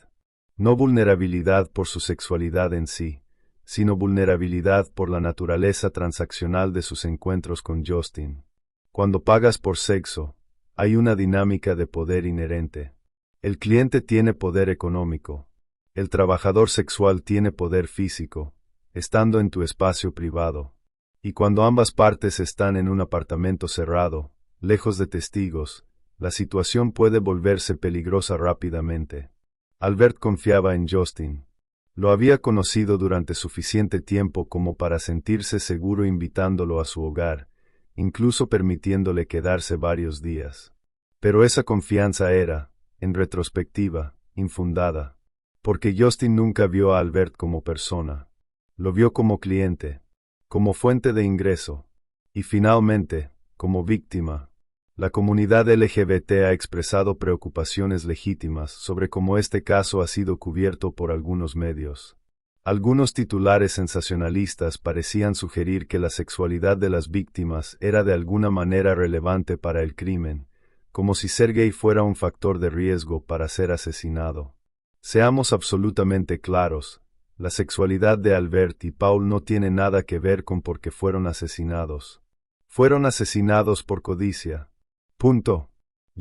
S1: No vulnerabilidad por su sexualidad en sí, sino vulnerabilidad por la naturaleza transaccional de sus encuentros con Justin. Cuando pagas por sexo, hay una dinámica de poder inherente. El cliente tiene poder económico. El trabajador sexual tiene poder físico, estando en tu espacio privado. Y cuando ambas partes están en un apartamento cerrado, lejos de testigos, la situación puede volverse peligrosa rápidamente. Albert confiaba en Justin. Lo había conocido durante suficiente tiempo como para sentirse seguro invitándolo a su hogar, incluso permitiéndole quedarse varios días. Pero esa confianza era, en retrospectiva, infundada, porque Justin nunca vio a Albert como persona. Lo vio como cliente, como fuente de ingreso, y finalmente, como víctima. La comunidad LGBT ha expresado preocupaciones legítimas sobre cómo este caso ha sido cubierto por algunos medios. Algunos titulares sensacionalistas parecían sugerir que la sexualidad de las víctimas era de alguna manera relevante para el crimen, como si ser gay fuera un factor de riesgo para ser asesinado. Seamos absolutamente claros, la sexualidad de Albert y Paul no tiene nada que ver con por qué fueron asesinados. Fueron asesinados por codicia. Punto.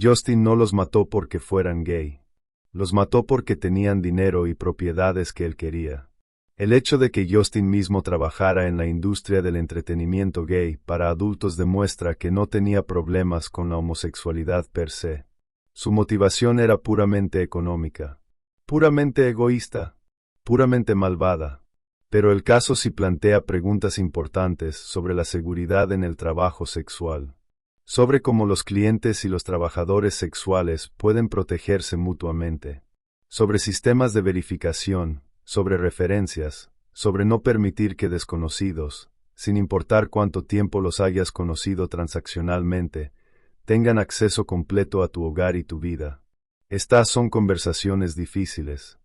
S1: Justin no los mató porque fueran gay. Los mató porque tenían dinero y propiedades que él quería. El hecho de que Justin mismo trabajara en la industria del entretenimiento gay para adultos demuestra que no tenía problemas con la homosexualidad per se. Su motivación era puramente económica, puramente egoísta, puramente malvada. Pero el caso sí plantea preguntas importantes sobre la seguridad en el trabajo sexual, sobre cómo los clientes y los trabajadores sexuales pueden protegerse mutuamente, sobre sistemas de verificación, sobre referencias, sobre no permitir que desconocidos, sin importar cuánto tiempo los hayas conocido transaccionalmente, tengan acceso completo a tu hogar y tu vida. Estas son conversaciones difíciles.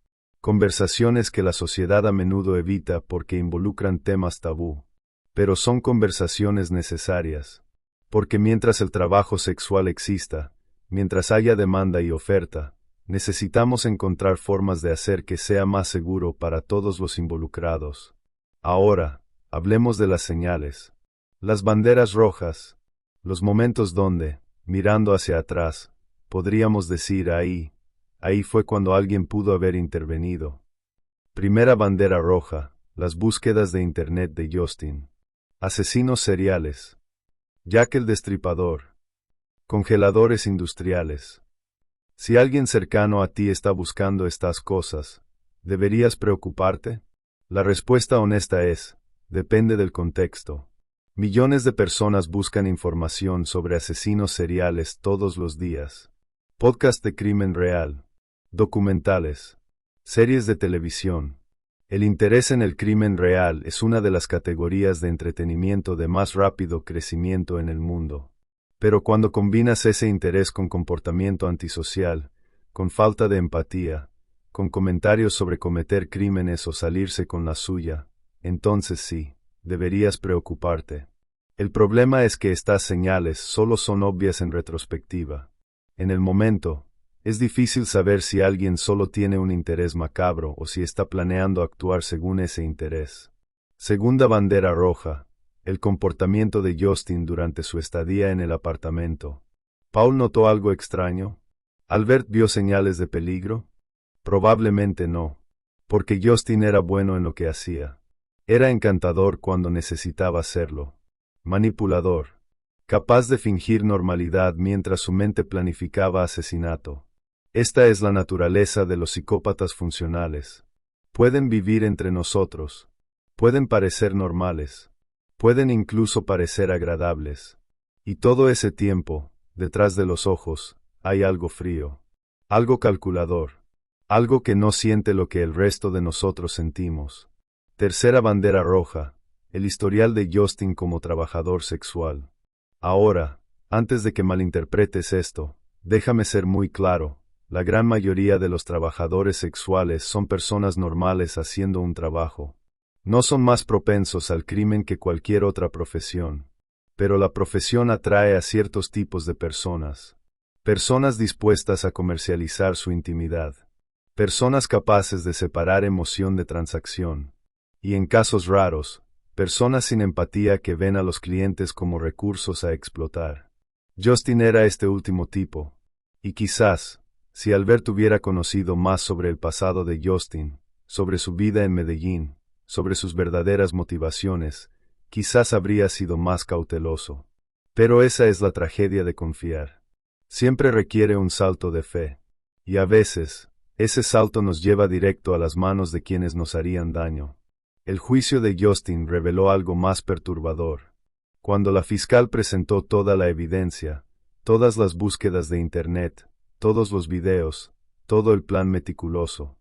S1: Conversaciones que la sociedad a menudo evita porque involucran temas tabú. Pero son conversaciones necesarias. Porque mientras el trabajo sexual exista, mientras haya demanda y oferta, necesitamos encontrar formas de hacer que sea más seguro para todos los involucrados. Ahora, hablemos de las señales. Las banderas rojas. Los momentos donde, mirando hacia atrás, podríamos decir ahí fue cuando alguien pudo haber intervenido. Primera bandera roja, las búsquedas de Internet de Justin. Asesinos seriales. Jack el Destripador. Congeladores industriales. Si alguien cercano a ti está buscando estas cosas, ¿deberías preocuparte? La respuesta honesta es, depende del contexto. Millones de personas buscan información sobre asesinos seriales todos los días. Podcast de crimen real. Documentales. Series de televisión. El interés en el crimen real es una de las categorías de entretenimiento de más rápido crecimiento en el mundo. Pero cuando combinas ese interés con comportamiento antisocial, con falta de empatía, con comentarios sobre cometer crímenes o salirse con la suya, entonces sí, deberías preocuparte. El problema es que estas señales solo son obvias en retrospectiva. En el momento, es difícil saber si alguien solo tiene un interés macabro o si está planeando actuar según ese interés. Segunda bandera roja. El comportamiento de Justin durante su estadía en el apartamento. ¿Paul notó algo extraño? ¿Albert vio señales de peligro? Probablemente no, porque Justin era bueno en lo que hacía. Era encantador cuando necesitaba serlo. Manipulador. Capaz de fingir normalidad mientras su mente planificaba asesinato. Esta es la naturaleza de los psicópatas funcionales. Pueden vivir entre nosotros. Pueden parecer normales. Pueden incluso parecer agradables. Y todo ese tiempo, detrás de los ojos, hay algo frío. Algo calculador. Algo que no siente lo que el resto de nosotros sentimos. Tercera bandera roja. El historial de Justin como trabajador sexual. Ahora, antes de que malinterpretes esto, déjame ser muy claro. La gran mayoría de los trabajadores sexuales son personas normales haciendo un trabajo. No son más propensos al crimen que cualquier otra profesión. Pero la profesión atrae a ciertos tipos de personas. Personas dispuestas a comercializar su intimidad. Personas capaces de separar emoción de transacción. Y en casos raros, personas sin empatía que ven a los clientes como recursos a explotar. Justin era este último tipo. Y quizás, si Albert hubiera conocido más sobre el pasado de Justin, sobre su vida en Medellín, sobre sus verdaderas motivaciones, quizás habría sido más cauteloso. Pero esa es la tragedia de confiar. Siempre requiere un salto de fe. Y a veces, ese salto nos lleva directo a las manos de quienes nos harían daño. El juicio de Justin reveló algo más perturbador. Cuando la fiscal presentó toda la evidencia, todas las búsquedas de Internet, todos los videos, todo el plan meticuloso,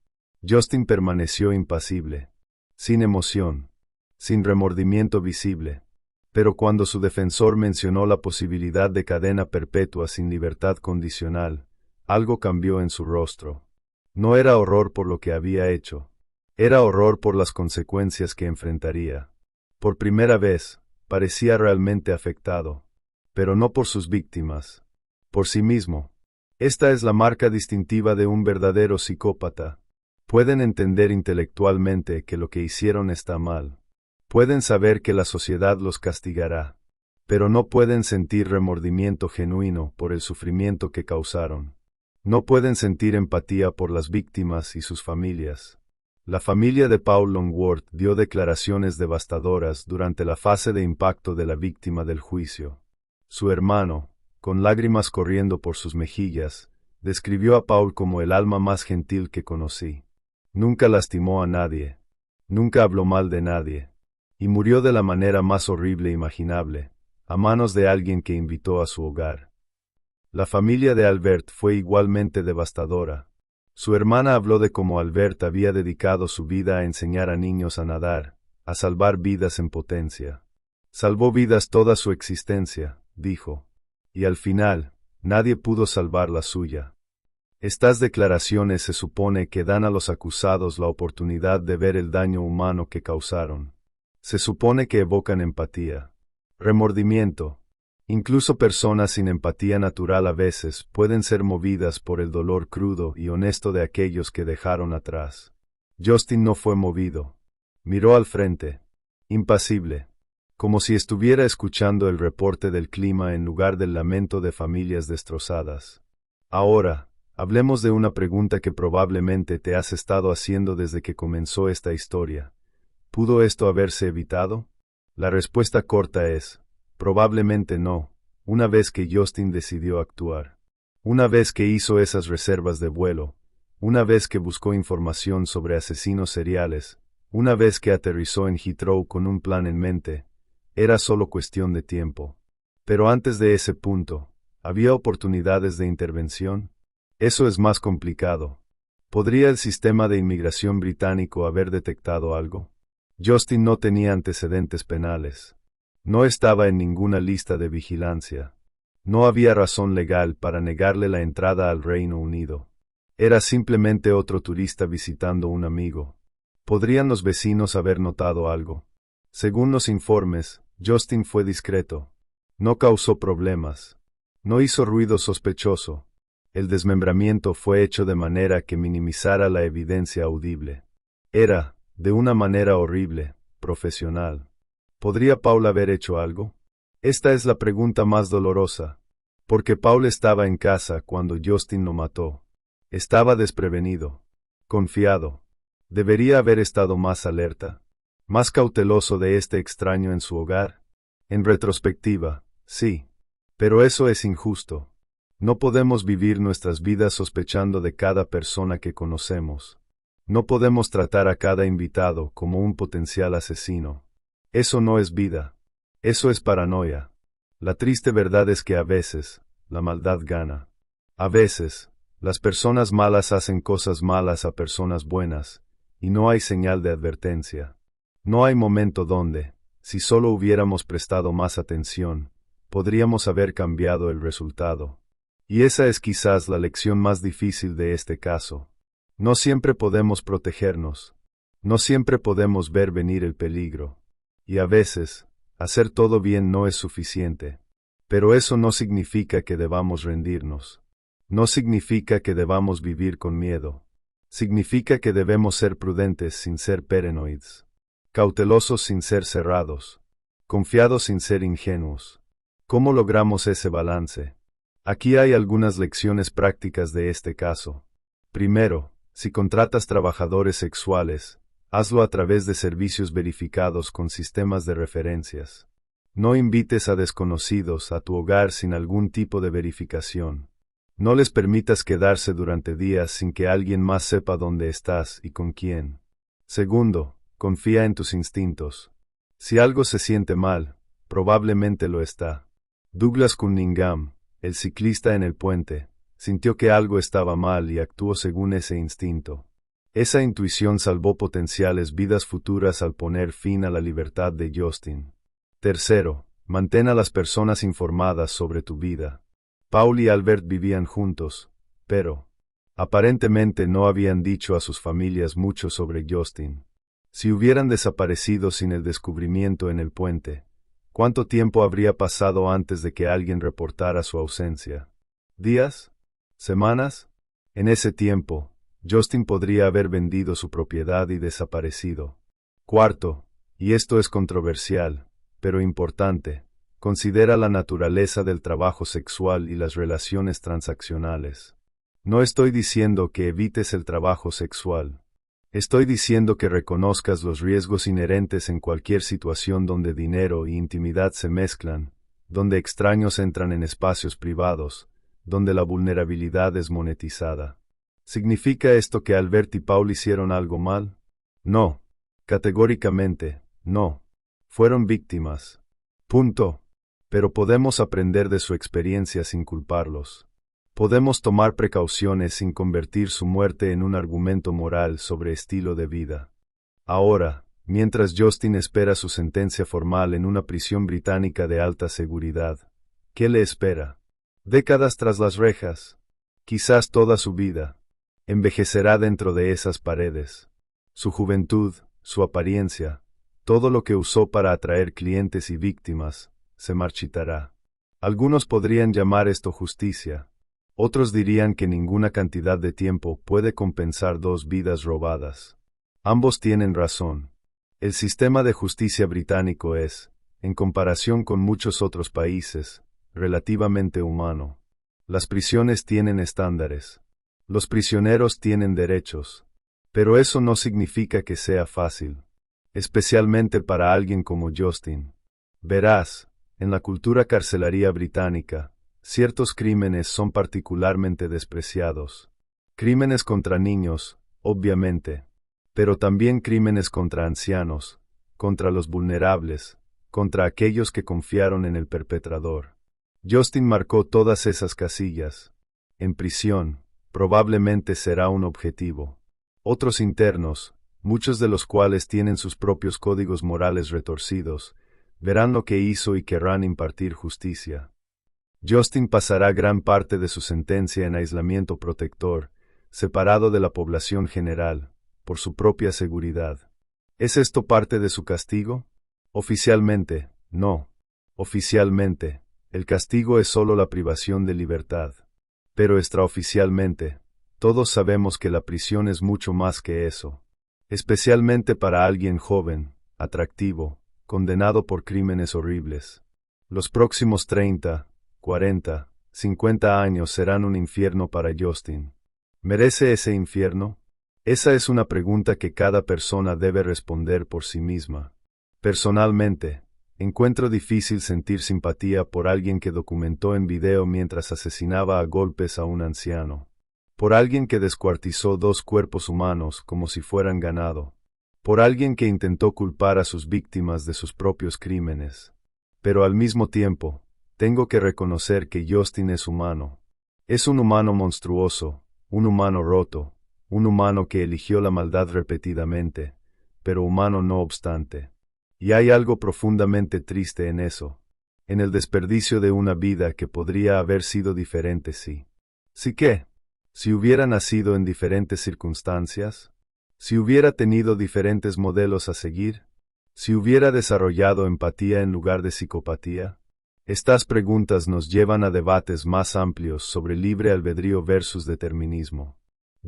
S1: Justin permaneció impasible, sin emoción, sin remordimiento visible. Pero cuando su defensor mencionó la posibilidad de cadena perpetua sin libertad condicional, algo cambió en su rostro. No era horror por lo que había hecho. Era horror por las consecuencias que enfrentaría. Por primera vez, parecía realmente afectado. Pero no por sus víctimas. Por sí mismo. Esta es la marca distintiva de un verdadero psicópata. Pueden entender intelectualmente que lo que hicieron está mal. Pueden saber que la sociedad los castigará. Pero no pueden sentir remordimiento genuino por el sufrimiento que causaron. No pueden sentir empatía por las víctimas y sus familias. La familia de Paul Longworth dio declaraciones devastadoras durante la fase de impacto de la víctima del juicio. Su hermano, con lágrimas corriendo por sus mejillas, describió a Paul como el alma más gentil que conocí. Nunca lastimó a nadie. Nunca habló mal de nadie. Y murió de la manera más horrible imaginable, a manos de alguien que invitó a su hogar. La familia de Albert fue igualmente devastadora. Su hermana habló de cómo Albert había dedicado su vida a enseñar a niños a nadar, a salvar vidas en potencia. Salvó vidas toda su existencia, dijo. Y al final, nadie pudo salvar la suya. Estas declaraciones se supone que dan a los acusados la oportunidad de ver el daño humano que causaron. Se supone que evocan empatía, remordimiento. Incluso personas sin empatía natural a veces pueden ser movidas por el dolor crudo y honesto de aquellos que dejaron atrás. Justin no fue movido. Miró al frente, impasible, como si estuviera escuchando el reporte del clima en lugar del lamento de familias destrozadas. Ahora, hablemos de una pregunta que probablemente te has estado haciendo desde que comenzó esta historia. ¿Pudo esto haberse evitado? La respuesta corta es, probablemente no, una vez que Justin decidió actuar. Una vez que hizo esas reservas de vuelo, una vez que buscó información sobre asesinos seriales, una vez que aterrizó en Heathrow con un plan en mente, era solo cuestión de tiempo. Pero antes de ese punto, ¿había oportunidades de intervención? Eso es más complicado. ¿Podría el sistema de inmigración británico haber detectado algo? Justin no tenía antecedentes penales. No estaba en ninguna lista de vigilancia. No había razón legal para negarle la entrada al Reino Unido. Era simplemente otro turista visitando un amigo. ¿Podrían los vecinos haber notado algo? Según los informes, Justin fue discreto. No causó problemas. No hizo ruido sospechoso. El desmembramiento fue hecho de manera que minimizara la evidencia audible. Era, de una manera horrible, profesional. ¿Podría Paul haber hecho algo? Esta es la pregunta más dolorosa. Porque Paul estaba en casa cuando Justin lo mató. Estaba desprevenido. Confiado. Debería haber estado más alerta. Más cauteloso de este extraño en su hogar. En retrospectiva, sí. Pero eso es injusto. No podemos vivir nuestras vidas sospechando de cada persona que conocemos. No podemos tratar a cada invitado como un potencial asesino. Eso no es vida. Eso es paranoia. La triste verdad es que a veces, la maldad gana. A veces, las personas malas hacen cosas malas a personas buenas, y no hay señal de advertencia. No hay momento donde, si solo hubiéramos prestado más atención, podríamos haber cambiado el resultado. Y esa es quizás la lección más difícil de este caso. No siempre podemos protegernos. No siempre podemos ver venir el peligro. Y a veces, hacer todo bien no es suficiente. Pero eso no significa que debamos rendirnos. No significa que debamos vivir con miedo. Significa que debemos ser prudentes sin ser paranoides. Cautelosos sin ser cerrados. Confiados sin ser ingenuos. ¿Cómo logramos ese balance? Aquí hay algunas lecciones prácticas de este caso. Primero, si contratas trabajadores sexuales, hazlo a través de servicios verificados con sistemas de referencias. No invites a desconocidos a tu hogar sin algún tipo de verificación. No les permitas quedarse durante días sin que alguien más sepa dónde estás y con quién. Segundo, confía en tus instintos. Si algo se siente mal, probablemente lo está. Douglas Cunningham, el ciclista en el puente, sintió que algo estaba mal y actuó según ese instinto. Esa intuición salvó potenciales vidas futuras al poner fin a la libertad de Justin. Tercero, mantén a las personas informadas sobre tu vida. Paul y Albert vivían juntos, pero aparentemente no habían dicho a sus familias mucho sobre Justin. Si hubieran desaparecido sin el descubrimiento en el puente, ¿cuánto tiempo habría pasado antes de que alguien reportara su ausencia? ¿Días? ¿Semanas? En ese tiempo, Justin podría haber vendido su propiedad y desaparecido. Cuarto, y esto es controversial, pero importante, considera la naturaleza del trabajo sexual y las relaciones transaccionales. No estoy diciendo que evites el trabajo sexual. Estoy diciendo que reconozcas los riesgos inherentes en cualquier situación donde dinero y intimidad se mezclan, donde extraños entran en espacios privados, donde la vulnerabilidad es monetizada. ¿Significa esto que Albert y Paul hicieron algo mal? No. Categóricamente, no. Fueron víctimas. Punto. Pero podemos aprender de su experiencia sin culparlos. Podemos tomar precauciones sin convertir su muerte en un argumento moral sobre estilo de vida. Ahora, mientras Justin espera su sentencia formal en una prisión británica de alta seguridad, ¿qué le espera? Décadas tras las rejas. quizás toda su vida, envejecerá dentro de esas paredes. Su juventud, su apariencia, todo lo que usó para atraer clientes y víctimas, se marchitará. Algunos podrían llamar esto justicia. Otros dirían que ninguna cantidad de tiempo puede compensar 2 vidas robadas. Ambos tienen razón. El sistema de justicia británico es, en comparación con muchos otros países, relativamente humano. Las prisiones tienen estándares. Los prisioneros tienen derechos. Pero eso no significa que sea fácil. Especialmente para alguien como Justin. Verás, en la cultura carcelaria británica, ciertos crímenes son particularmente despreciados. Crímenes contra niños, obviamente. Pero también crímenes contra ancianos, contra los vulnerables, contra aquellos que confiaron en el perpetrador. Justin marcó todas esas casillas. En prisión, probablemente será un objetivo. Otros internos, muchos de los cuales tienen sus propios códigos morales retorcidos, verán lo que hizo y querrán impartir justicia. Justin pasará gran parte de su sentencia en aislamiento protector, separado de la población general, por su propia seguridad. ¿Es esto parte de su castigo? Oficialmente, no. Oficialmente, el castigo es solo la privación de libertad. Pero extraoficialmente, todos sabemos que la prisión es mucho más que eso. Especialmente para alguien joven, atractivo, condenado por crímenes horribles. Los próximos 30, 40, 50 años serán un infierno para Justin. ¿Merece ese infierno? Esa es una pregunta que cada persona debe responder por sí misma. Personalmente, encuentro difícil sentir simpatía por alguien que documentó en video mientras asesinaba a golpes a un anciano. Por alguien que descuartizó 2 cuerpos humanos como si fueran ganado. Por alguien que intentó culpar a sus víctimas de sus propios crímenes. Pero al mismo tiempo, tengo que reconocer que Justin es humano. Es un humano monstruoso, un humano roto, un humano que eligió la maldad repetidamente, pero humano no obstante. Y hay algo profundamente triste en eso, en el desperdicio de una vida que podría haber sido diferente si. ¿Sí qué? Si hubiera nacido en diferentes circunstancias, si hubiera tenido diferentes modelos a seguir, si hubiera desarrollado empatía en lugar de psicopatía. Estas preguntas nos llevan a debates más amplios sobre libre albedrío versus determinismo.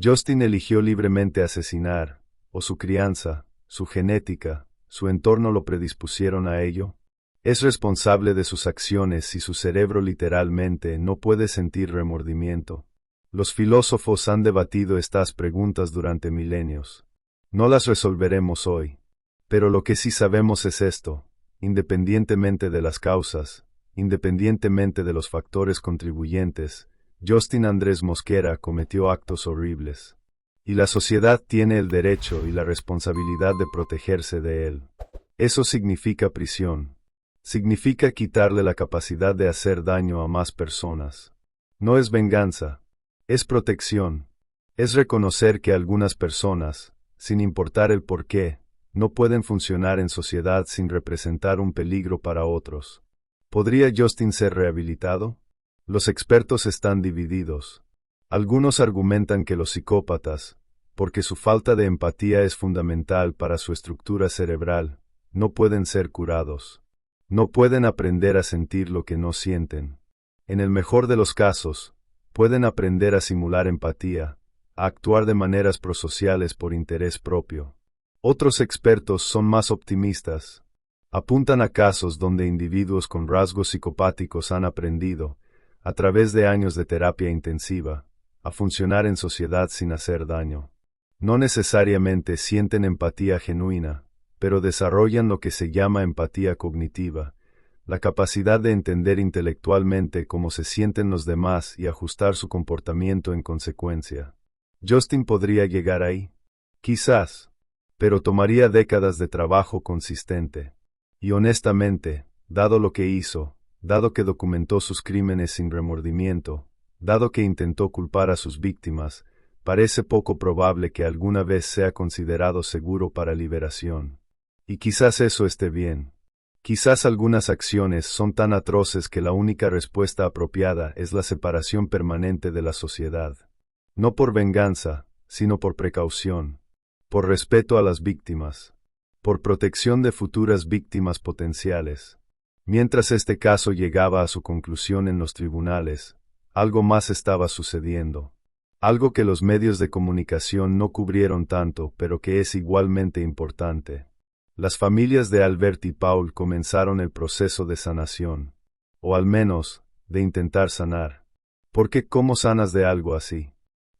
S1: Justin eligió libremente asesinar, o su crianza, su genética, su entorno lo predispusieron a ello. Es responsable de sus acciones si su cerebro literalmente no puede sentir remordimiento. Los filósofos han debatido estas preguntas durante milenios. No las resolveremos hoy. Pero lo que sí sabemos es esto, independientemente de las causas, independientemente de los factores contribuyentes, Justin Andrés Mosquera cometió actos horribles. Y la sociedad tiene el derecho y la responsabilidad de protegerse de él. Eso significa prisión. Significa quitarle la capacidad de hacer daño a más personas. No es venganza. Es protección. Es reconocer que algunas personas, sin importar el porqué, no pueden funcionar en sociedad sin representar un peligro para otros. ¿Podría Justin ser rehabilitado? Los expertos están divididos. Algunos argumentan que los psicópatas, porque su falta de empatía es fundamental para su estructura cerebral, no pueden ser curados. No pueden aprender a sentir lo que no sienten. En el mejor de los casos, pueden aprender a simular empatía, a actuar de maneras prosociales por interés propio. Otros expertos son más optimistas. Apuntan a casos donde individuos con rasgos psicopáticos han aprendido, a través de años de terapia intensiva, a funcionar en sociedad sin hacer daño. No necesariamente sienten empatía genuina, pero desarrollan lo que se llama empatía cognitiva, la capacidad de entender intelectualmente cómo se sienten los demás y ajustar su comportamiento en consecuencia. ¿Justin podría llegar ahí? Quizás, pero tomaría décadas de trabajo consistente. Y honestamente, dado lo que hizo, dado que documentó sus crímenes sin remordimiento, dado que intentó culpar a sus víctimas, parece poco probable que alguna vez sea considerado seguro para liberación. Y quizás eso esté bien. Quizás algunas acciones son tan atroces que la única respuesta apropiada es la separación permanente de la sociedad. No por venganza, sino por precaución, por respeto a las víctimas, por protección de futuras víctimas potenciales. Mientras este caso llegaba a su conclusión en los tribunales, algo más estaba sucediendo. Algo que los medios de comunicación no cubrieron tanto, pero que es igualmente importante. Las familias de Albert y Paul comenzaron el proceso de sanación, o al menos, de intentar sanar. Porque ¿cómo sanas de algo así?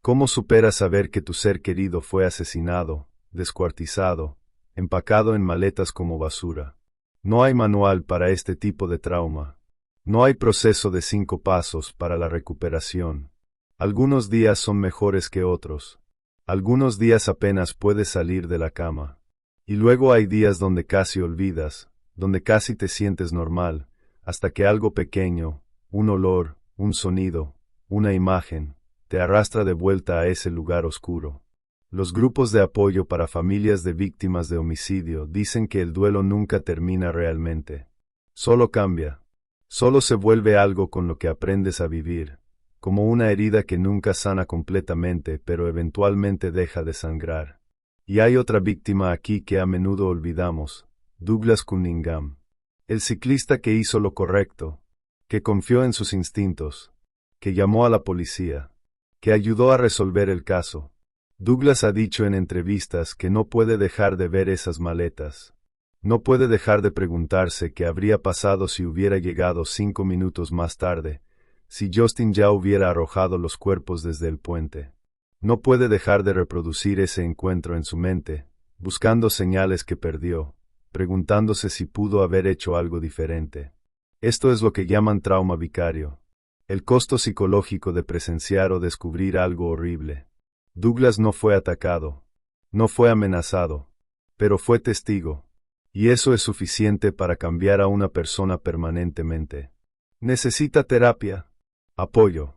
S1: ¿Cómo superas saber que tu ser querido fue asesinado, descuartizado, empacado en maletas como basura? No hay manual para este tipo de trauma. No hay proceso de 5 pasos para la recuperación. Algunos días son mejores que otros. Algunos días apenas puedes salir de la cama. Y luego hay días donde casi olvidas, donde casi te sientes normal, hasta que algo pequeño, un olor, un sonido, una imagen, te arrastra de vuelta a ese lugar oscuro. Los grupos de apoyo para familias de víctimas de homicidio dicen que el duelo nunca termina realmente. Solo cambia. Solo se vuelve algo con lo que aprendes a vivir, como una herida que nunca sana completamente pero eventualmente deja de sangrar. Y hay otra víctima aquí que a menudo olvidamos, Douglas Cunningham. El ciclista que hizo lo correcto, que confió en sus instintos, que llamó a la policía, que ayudó a resolver el caso. Douglas ha dicho en entrevistas que no puede dejar de ver esas maletas. No puede dejar de preguntarse qué habría pasado si hubiera llegado 5 minutos más tarde, si Justin ya hubiera arrojado los cuerpos desde el puente. No puede dejar de reproducir ese encuentro en su mente, buscando señales que perdió, preguntándose si pudo haber hecho algo diferente. Esto es lo que llaman trauma vicario. El costo psicológico de presenciar o descubrir algo horrible. Douglas no fue atacado, no fue amenazado, pero fue testigo. Y eso es suficiente para cambiar a una persona permanentemente. Necesita terapia, apoyo,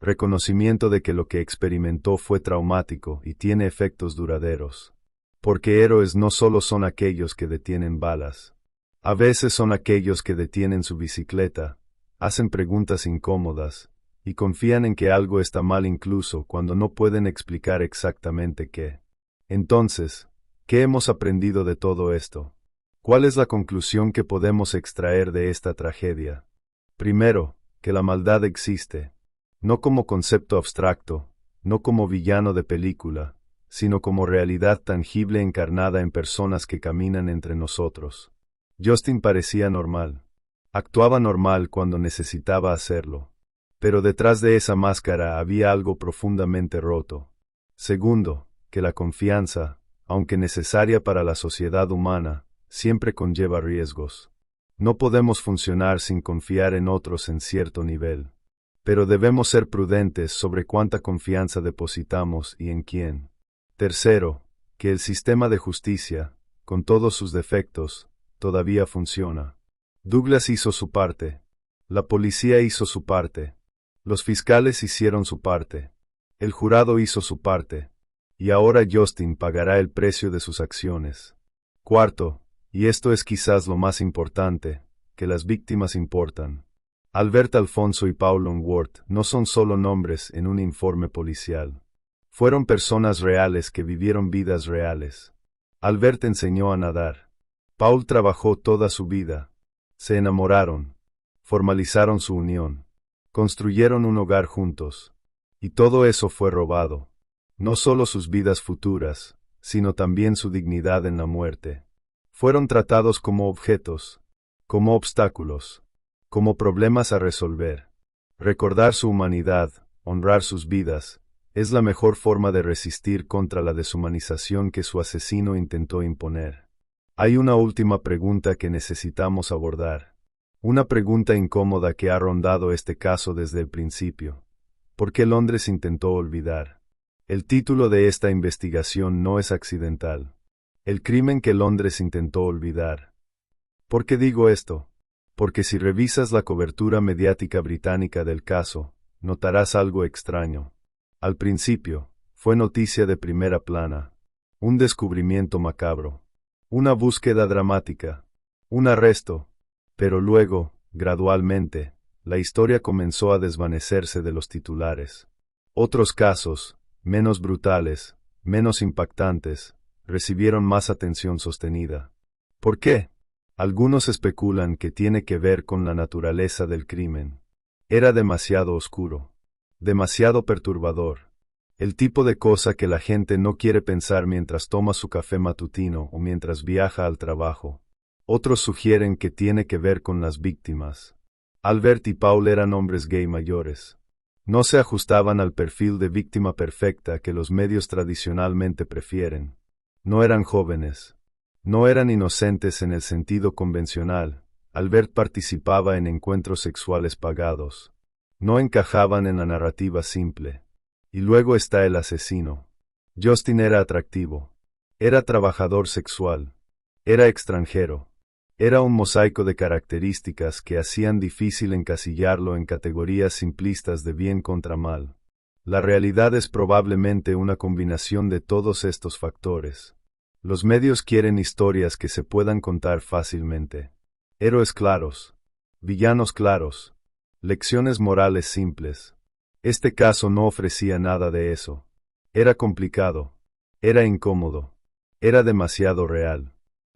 S1: reconocimiento de que lo que experimentó fue traumático y tiene efectos duraderos. Porque héroes no solo son aquellos que detienen balas. A veces son aquellos que detienen su bicicleta, hacen preguntas incómodas, y confían en que algo está mal incluso cuando no pueden explicar exactamente qué. Entonces, ¿qué hemos aprendido de todo esto? ¿Cuál es la conclusión que podemos extraer de esta tragedia? Primero, que la maldad existe, no como concepto abstracto, no como villano de película, sino como realidad tangible encarnada en personas que caminan entre nosotros. Justin parecía normal. Actuaba normal cuando necesitaba hacerlo. Pero detrás de esa máscara había algo profundamente roto. Segundo, que la confianza, aunque necesaria para la sociedad humana, siempre conlleva riesgos. No podemos funcionar sin confiar en otros en cierto nivel. Pero debemos ser prudentes sobre cuánta confianza depositamos y en quién. Tercero, que el sistema de justicia, con todos sus defectos, todavía funciona. Douglas hizo su parte. La policía hizo su parte. Los fiscales hicieron su parte. El jurado hizo su parte. Y ahora Justin pagará el precio de sus acciones. Cuarto, y esto es quizás lo más importante, que las víctimas importan. Albert Alfonso y Paul Longworth no son solo nombres en un informe policial. Fueron personas reales que vivieron vidas reales. Albert enseñó a nadar. Paul trabajó toda su vida. Se enamoraron. Formalizaron su unión. Construyeron un hogar juntos. Y todo eso fue robado. No solo sus vidas futuras, sino también su dignidad en la muerte. Fueron tratados como objetos, como obstáculos, como problemas a resolver. Recordar su humanidad, honrar sus vidas, es la mejor forma de resistir contra la deshumanización que su asesino intentó imponer. Hay una última pregunta que necesitamos abordar. Una pregunta incómoda que ha rondado este caso desde el principio. ¿Por qué Londres intentó olvidar? El título de esta investigación no es accidental. El crimen que Londres intentó olvidar. ¿Por qué digo esto? Porque si revisas la cobertura mediática británica del caso, notarás algo extraño. Al principio, fue noticia de primera plana. Un descubrimiento macabro. Una búsqueda dramática. Un arresto. Pero luego, gradualmente, la historia comenzó a desvanecerse de los titulares. Otros casos, menos brutales, menos impactantes, recibieron más atención sostenida. ¿Por qué? Algunos especulan que tiene que ver con la naturaleza del crimen. Era demasiado oscuro, demasiado perturbador. El tipo de cosa que la gente no quiere pensar mientras toma su café matutino o mientras viaja al trabajo. Otros sugieren que tiene que ver con las víctimas. Albert y Paul eran hombres gay mayores. No se ajustaban al perfil de víctima perfecta que los medios tradicionalmente prefieren. No eran jóvenes. No eran inocentes en el sentido convencional. Albert participaba en encuentros sexuales pagados. No encajaban en la narrativa simple. Y luego está el asesino. Justin era atractivo. Era trabajador sexual. Era extranjero. Era un mosaico de características que hacían difícil encasillarlo en categorías simplistas de bien contra mal. La realidad es probablemente una combinación de todos estos factores. Los medios quieren historias que se puedan contar fácilmente. Héroes claros. Villanos claros. Lecciones morales simples. Este caso no ofrecía nada de eso. Era complicado. Era incómodo. Era demasiado real.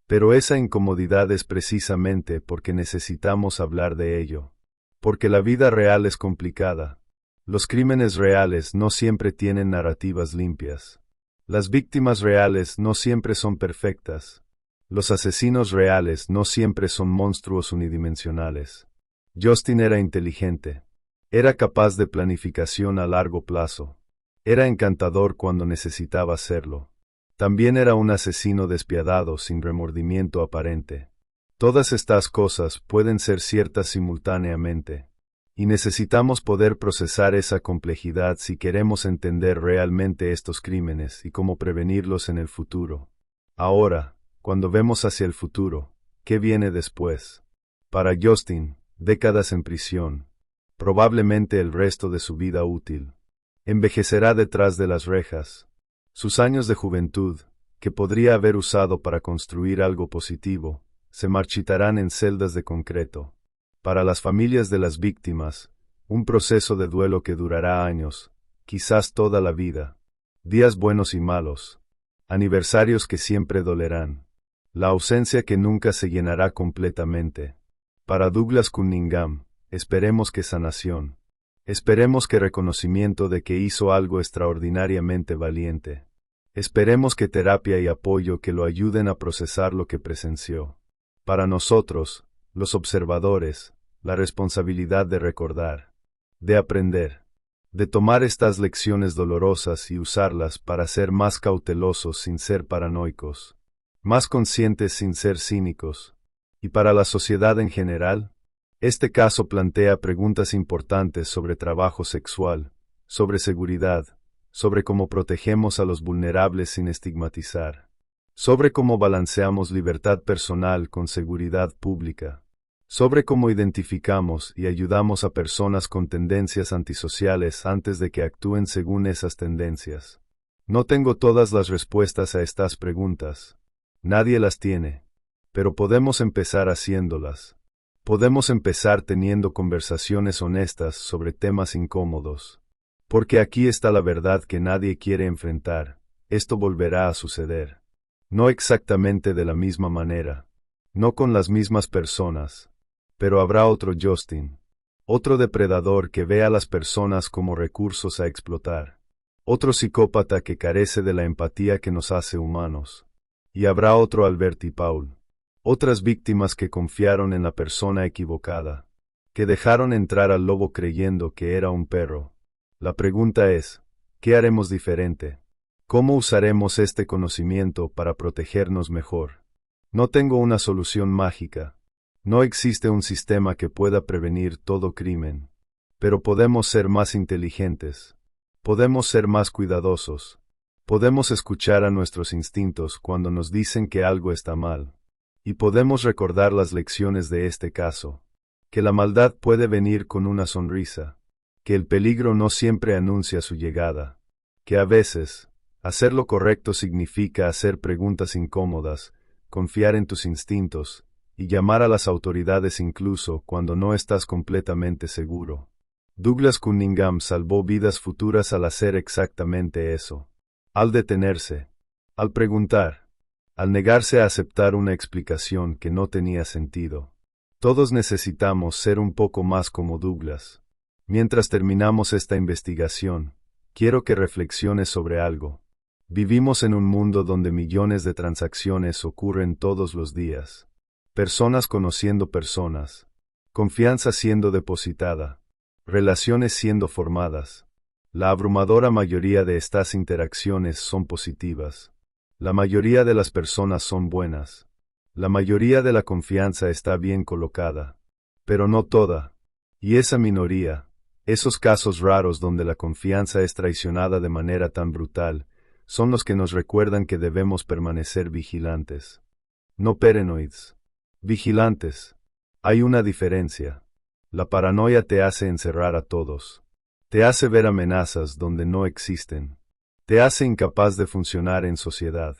S1: Pero esa incomodidad es precisamente porque necesitamos hablar de ello. Porque la vida real es complicada. Los crímenes reales no siempre tienen narrativas limpias. Las víctimas reales no siempre son perfectas. Los asesinos reales no siempre son monstruos unidimensionales. Justin era inteligente. Era capaz de planificación a largo plazo. Era encantador cuando necesitaba serlo. También era un asesino despiadado sin remordimiento aparente. Todas estas cosas pueden ser ciertas simultáneamente. Y necesitamos poder procesar esa complejidad si queremos entender realmente estos crímenes y cómo prevenirlos en el futuro. Ahora, cuando vemos hacia el futuro, ¿qué viene después? Para Justin, décadas en prisión. Probablemente el resto de su vida útil. Envejecerá detrás de las rejas. Sus años de juventud, que podría haber usado para construir algo positivo, se marchitarán en celdas de concreto. Para las familias de las víctimas, un proceso de duelo que durará años, quizás toda la vida. Días buenos y malos. Aniversarios que siempre dolerán. La ausencia que nunca se llenará completamente. Para Douglas Cunningham, esperemos que sanación. Esperemos que reconocimiento de que hizo algo extraordinariamente valiente. Esperemos que terapia y apoyo que lo ayuden a procesar lo que presenció. Para nosotros, los observadores, la responsabilidad de recordar, de aprender, de tomar estas lecciones dolorosas y usarlas para ser más cautelosos sin ser paranoicos, más conscientes sin ser cínicos. Y para la sociedad en general, este caso plantea preguntas importantes sobre trabajo sexual, sobre seguridad, sobre cómo protegemos a los vulnerables sin estigmatizar, sobre cómo balanceamos libertad personal con seguridad pública, sobre cómo identificamos y ayudamos a personas con tendencias antisociales antes de que actúen según esas tendencias. No tengo todas las respuestas a estas preguntas. Nadie las tiene. Pero podemos empezar haciéndolas. Podemos empezar teniendo conversaciones honestas sobre temas incómodos. Porque aquí está la verdad que nadie quiere enfrentar. Esto volverá a suceder. No exactamente de la misma manera. No con las mismas personas. Pero habrá otro Justin. Otro depredador que ve a las personas como recursos a explotar. Otro psicópata que carece de la empatía que nos hace humanos. Y habrá otro Albert y Paul. Otras víctimas que confiaron en la persona equivocada. Que dejaron entrar al lobo creyendo que era un perro. La pregunta es, ¿qué haremos diferente? ¿Cómo usaremos este conocimiento para protegernos mejor? No tengo una solución mágica. No existe un sistema que pueda prevenir todo crimen. Pero podemos ser más inteligentes. Podemos ser más cuidadosos. Podemos escuchar a nuestros instintos cuando nos dicen que algo está mal. Y podemos recordar las lecciones de este caso. Que la maldad puede venir con una sonrisa. Que el peligro no siempre anuncia su llegada. Que a veces, hacer lo correcto significa hacer preguntas incómodas, confiar en tus instintos, y llamar a las autoridades incluso cuando no estás completamente seguro. Douglas Cunningham salvó vidas futuras al hacer exactamente eso. Al detenerse, al preguntar, al negarse a aceptar una explicación que no tenía sentido. Todos necesitamos ser un poco más como Douglas. Mientras terminamos esta investigación, quiero que reflexiones sobre algo. Vivimos en un mundo donde millones de transacciones ocurren todos los días. Personas conociendo personas. Confianza siendo depositada. Relaciones siendo formadas. La abrumadora mayoría de estas interacciones son positivas. La mayoría de las personas son buenas. La mayoría de la confianza está bien colocada. Pero no toda. Y esa minoría, esos casos raros donde la confianza es traicionada de manera tan brutal, son los que nos recuerdan que debemos permanecer vigilantes. No paranoids. Vigilantes. Hay una diferencia. La paranoia te hace encerrar a todos. Te hace ver amenazas donde no existen. Te hace incapaz de funcionar en sociedad.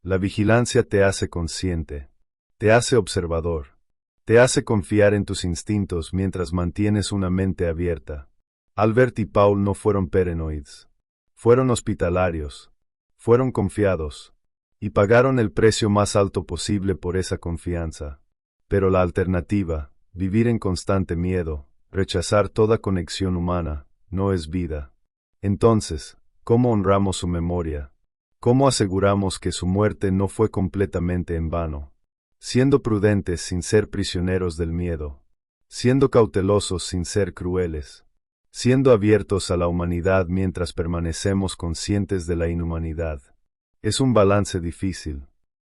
S1: La vigilancia te hace consciente. Te hace observador. Te hace confiar en tus instintos mientras mantienes una mente abierta. Albert y Paul no fueron paranoids. Fueron hospitalarios. Fueron confiados. Y pagaron el precio más alto posible por esa confianza. Pero la alternativa, vivir en constante miedo, rechazar toda conexión humana, no es vida. Entonces, ¿cómo honramos su memoria? ¿Cómo aseguramos que su muerte no fue completamente en vano? Siendo prudentes sin ser prisioneros del miedo. Siendo cautelosos sin ser crueles. Siendo abiertos a la humanidad mientras permanecemos conscientes de la inhumanidad. Es un balance difícil.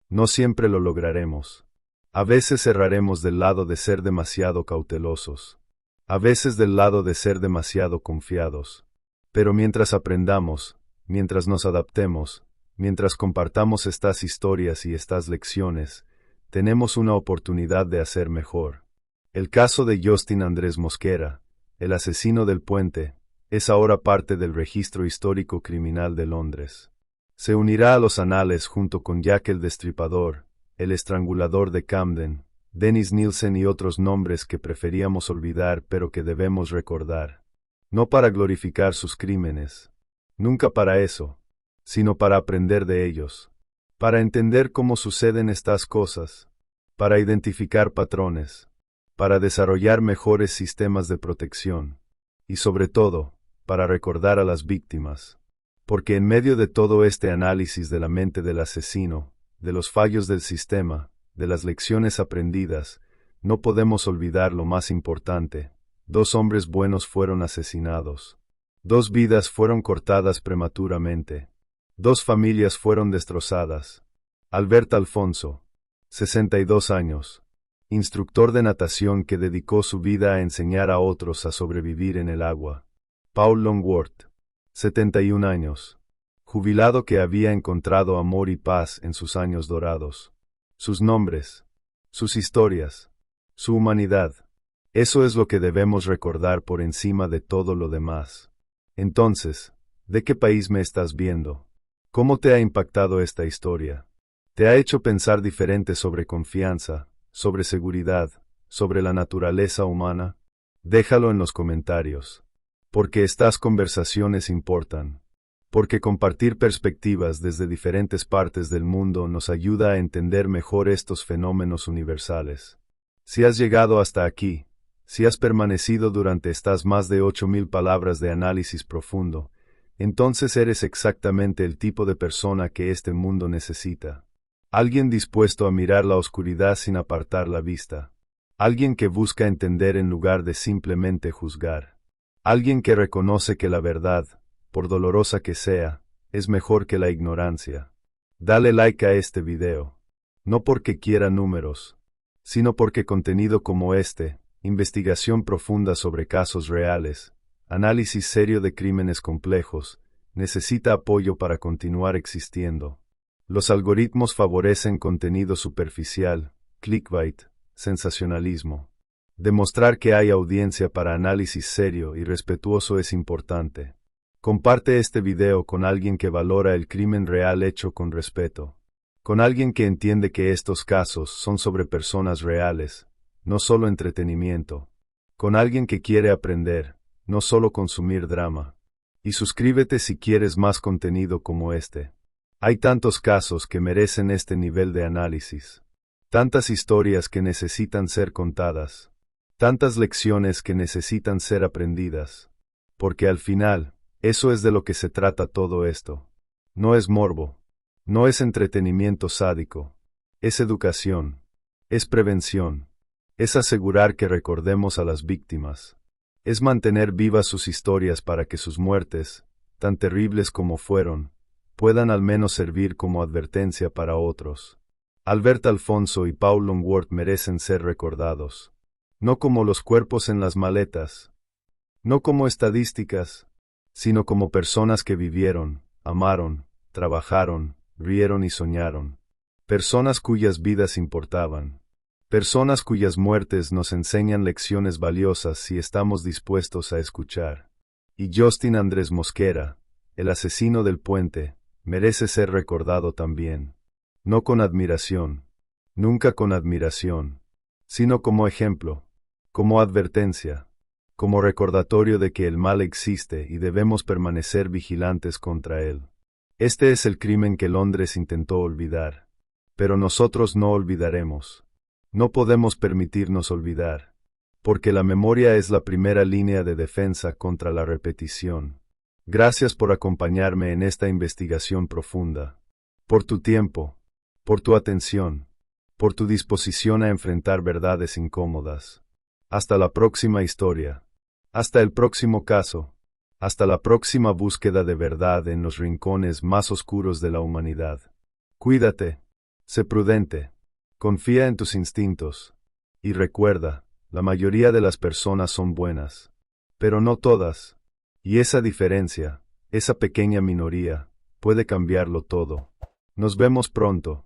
S1: No siempre lo lograremos. A veces erraremos del lado de ser demasiado cautelosos. A veces del lado de ser demasiado confiados. Pero mientras aprendamos, mientras nos adaptemos, mientras compartamos estas historias y estas lecciones, tenemos una oportunidad de hacer mejor. El caso de Justin Andrés Mosquera, el asesino del puente, es ahora parte del registro histórico criminal de Londres. Se unirá a los anales junto con Jack el Destripador, el estrangulador de Camden, Dennis Nielsen y otros nombres que preferíamos olvidar pero que debemos recordar. No para glorificar sus crímenes. Nunca para eso. Sino para aprender de ellos. Para entender cómo suceden estas cosas. Para identificar patrones. Para desarrollar mejores sistemas de protección. Y sobre todo, para recordar a las víctimas. Porque en medio de todo este análisis de la mente del asesino, de los fallos del sistema, de las lecciones aprendidas, no podemos olvidar lo más importante. 2 hombres buenos fueron asesinados. 2 vidas fueron cortadas prematuramente. 2 familias fueron destrozadas. Albert Alfonso, 62 años. Instructor de natación que dedicó su vida a enseñar a otros a sobrevivir en el agua. Paul Longworth, 71 años. Jubilado que había encontrado amor y paz en sus años dorados. Sus nombres, sus historias, su humanidad. Eso es lo que debemos recordar por encima de todo lo demás. Entonces, ¿de qué país me estás viendo? ¿Cómo te ha impactado esta historia? ¿Te ha hecho pensar diferente sobre confianza, sobre seguridad, sobre la naturaleza humana? Déjalo en los comentarios. Porque estas conversaciones importan. Porque compartir perspectivas desde diferentes partes del mundo nos ayuda a entender mejor estos fenómenos universales. Si has llegado hasta aquí, si has permanecido durante estas más de 8000 palabras de análisis profundo, entonces eres exactamente el tipo de persona que este mundo necesita. Alguien dispuesto a mirar la oscuridad sin apartar la vista. Alguien que busca entender en lugar de simplemente juzgar. Alguien que reconoce que la verdad, por dolorosa que sea, es mejor que la ignorancia. Dale like a este video. No porque quiera números, sino porque contenido como este, investigación profunda sobre casos reales, análisis serio de crímenes complejos, necesita apoyo para continuar existiendo. Los algoritmos favorecen contenido superficial, clickbait, sensacionalismo. Demostrar que hay audiencia para análisis serio y respetuoso es importante. Comparte este video con alguien que valora el crimen real hecho con respeto. Con alguien que entiende que estos casos son sobre personas reales, no solo entretenimiento. Con alguien que quiere aprender, no solo consumir drama. Y suscríbete si quieres más contenido como este. Hay tantos casos que merecen este nivel de análisis. Tantas historias que necesitan ser contadas. Tantas lecciones que necesitan ser aprendidas. Porque al final, eso es de lo que se trata todo esto. No es morbo. No es entretenimiento sádico. Es educación. Es prevención. Es asegurar que recordemos a las víctimas. Es mantener vivas sus historias para que sus muertes, tan terribles como fueron, puedan al menos servir como advertencia para otros. Albert Alfonso y Paul Longworth merecen ser recordados. No como los cuerpos en las maletas. No como estadísticas, sino como personas que vivieron, amaron, trabajaron, rieron y soñaron. Personas cuyas vidas importaban. Personas cuyas muertes nos enseñan lecciones valiosas si estamos dispuestos a escuchar. Y Justin Andrés Mosquera, el asesino del puente, merece ser recordado también. No con admiración, nunca con admiración, sino como ejemplo, como advertencia, como recordatorio de que el mal existe y debemos permanecer vigilantes contra él. Este es el crimen que Londres intentó olvidar. Pero nosotros no olvidaremos. No podemos permitirnos olvidar, porque la memoria es la primera línea de defensa contra la repetición. Gracias por acompañarme en esta investigación profunda, por tu tiempo, por tu atención, por tu disposición a enfrentar verdades incómodas. Hasta la próxima historia, hasta el próximo caso, hasta la próxima búsqueda de verdad en los rincones más oscuros de la humanidad. Cuídate, sé prudente. Confía en tus instintos. Y recuerda, la mayoría de las personas son buenas. Pero no todas. Y esa diferencia, esa pequeña minoría, puede cambiarlo todo. Nos vemos pronto.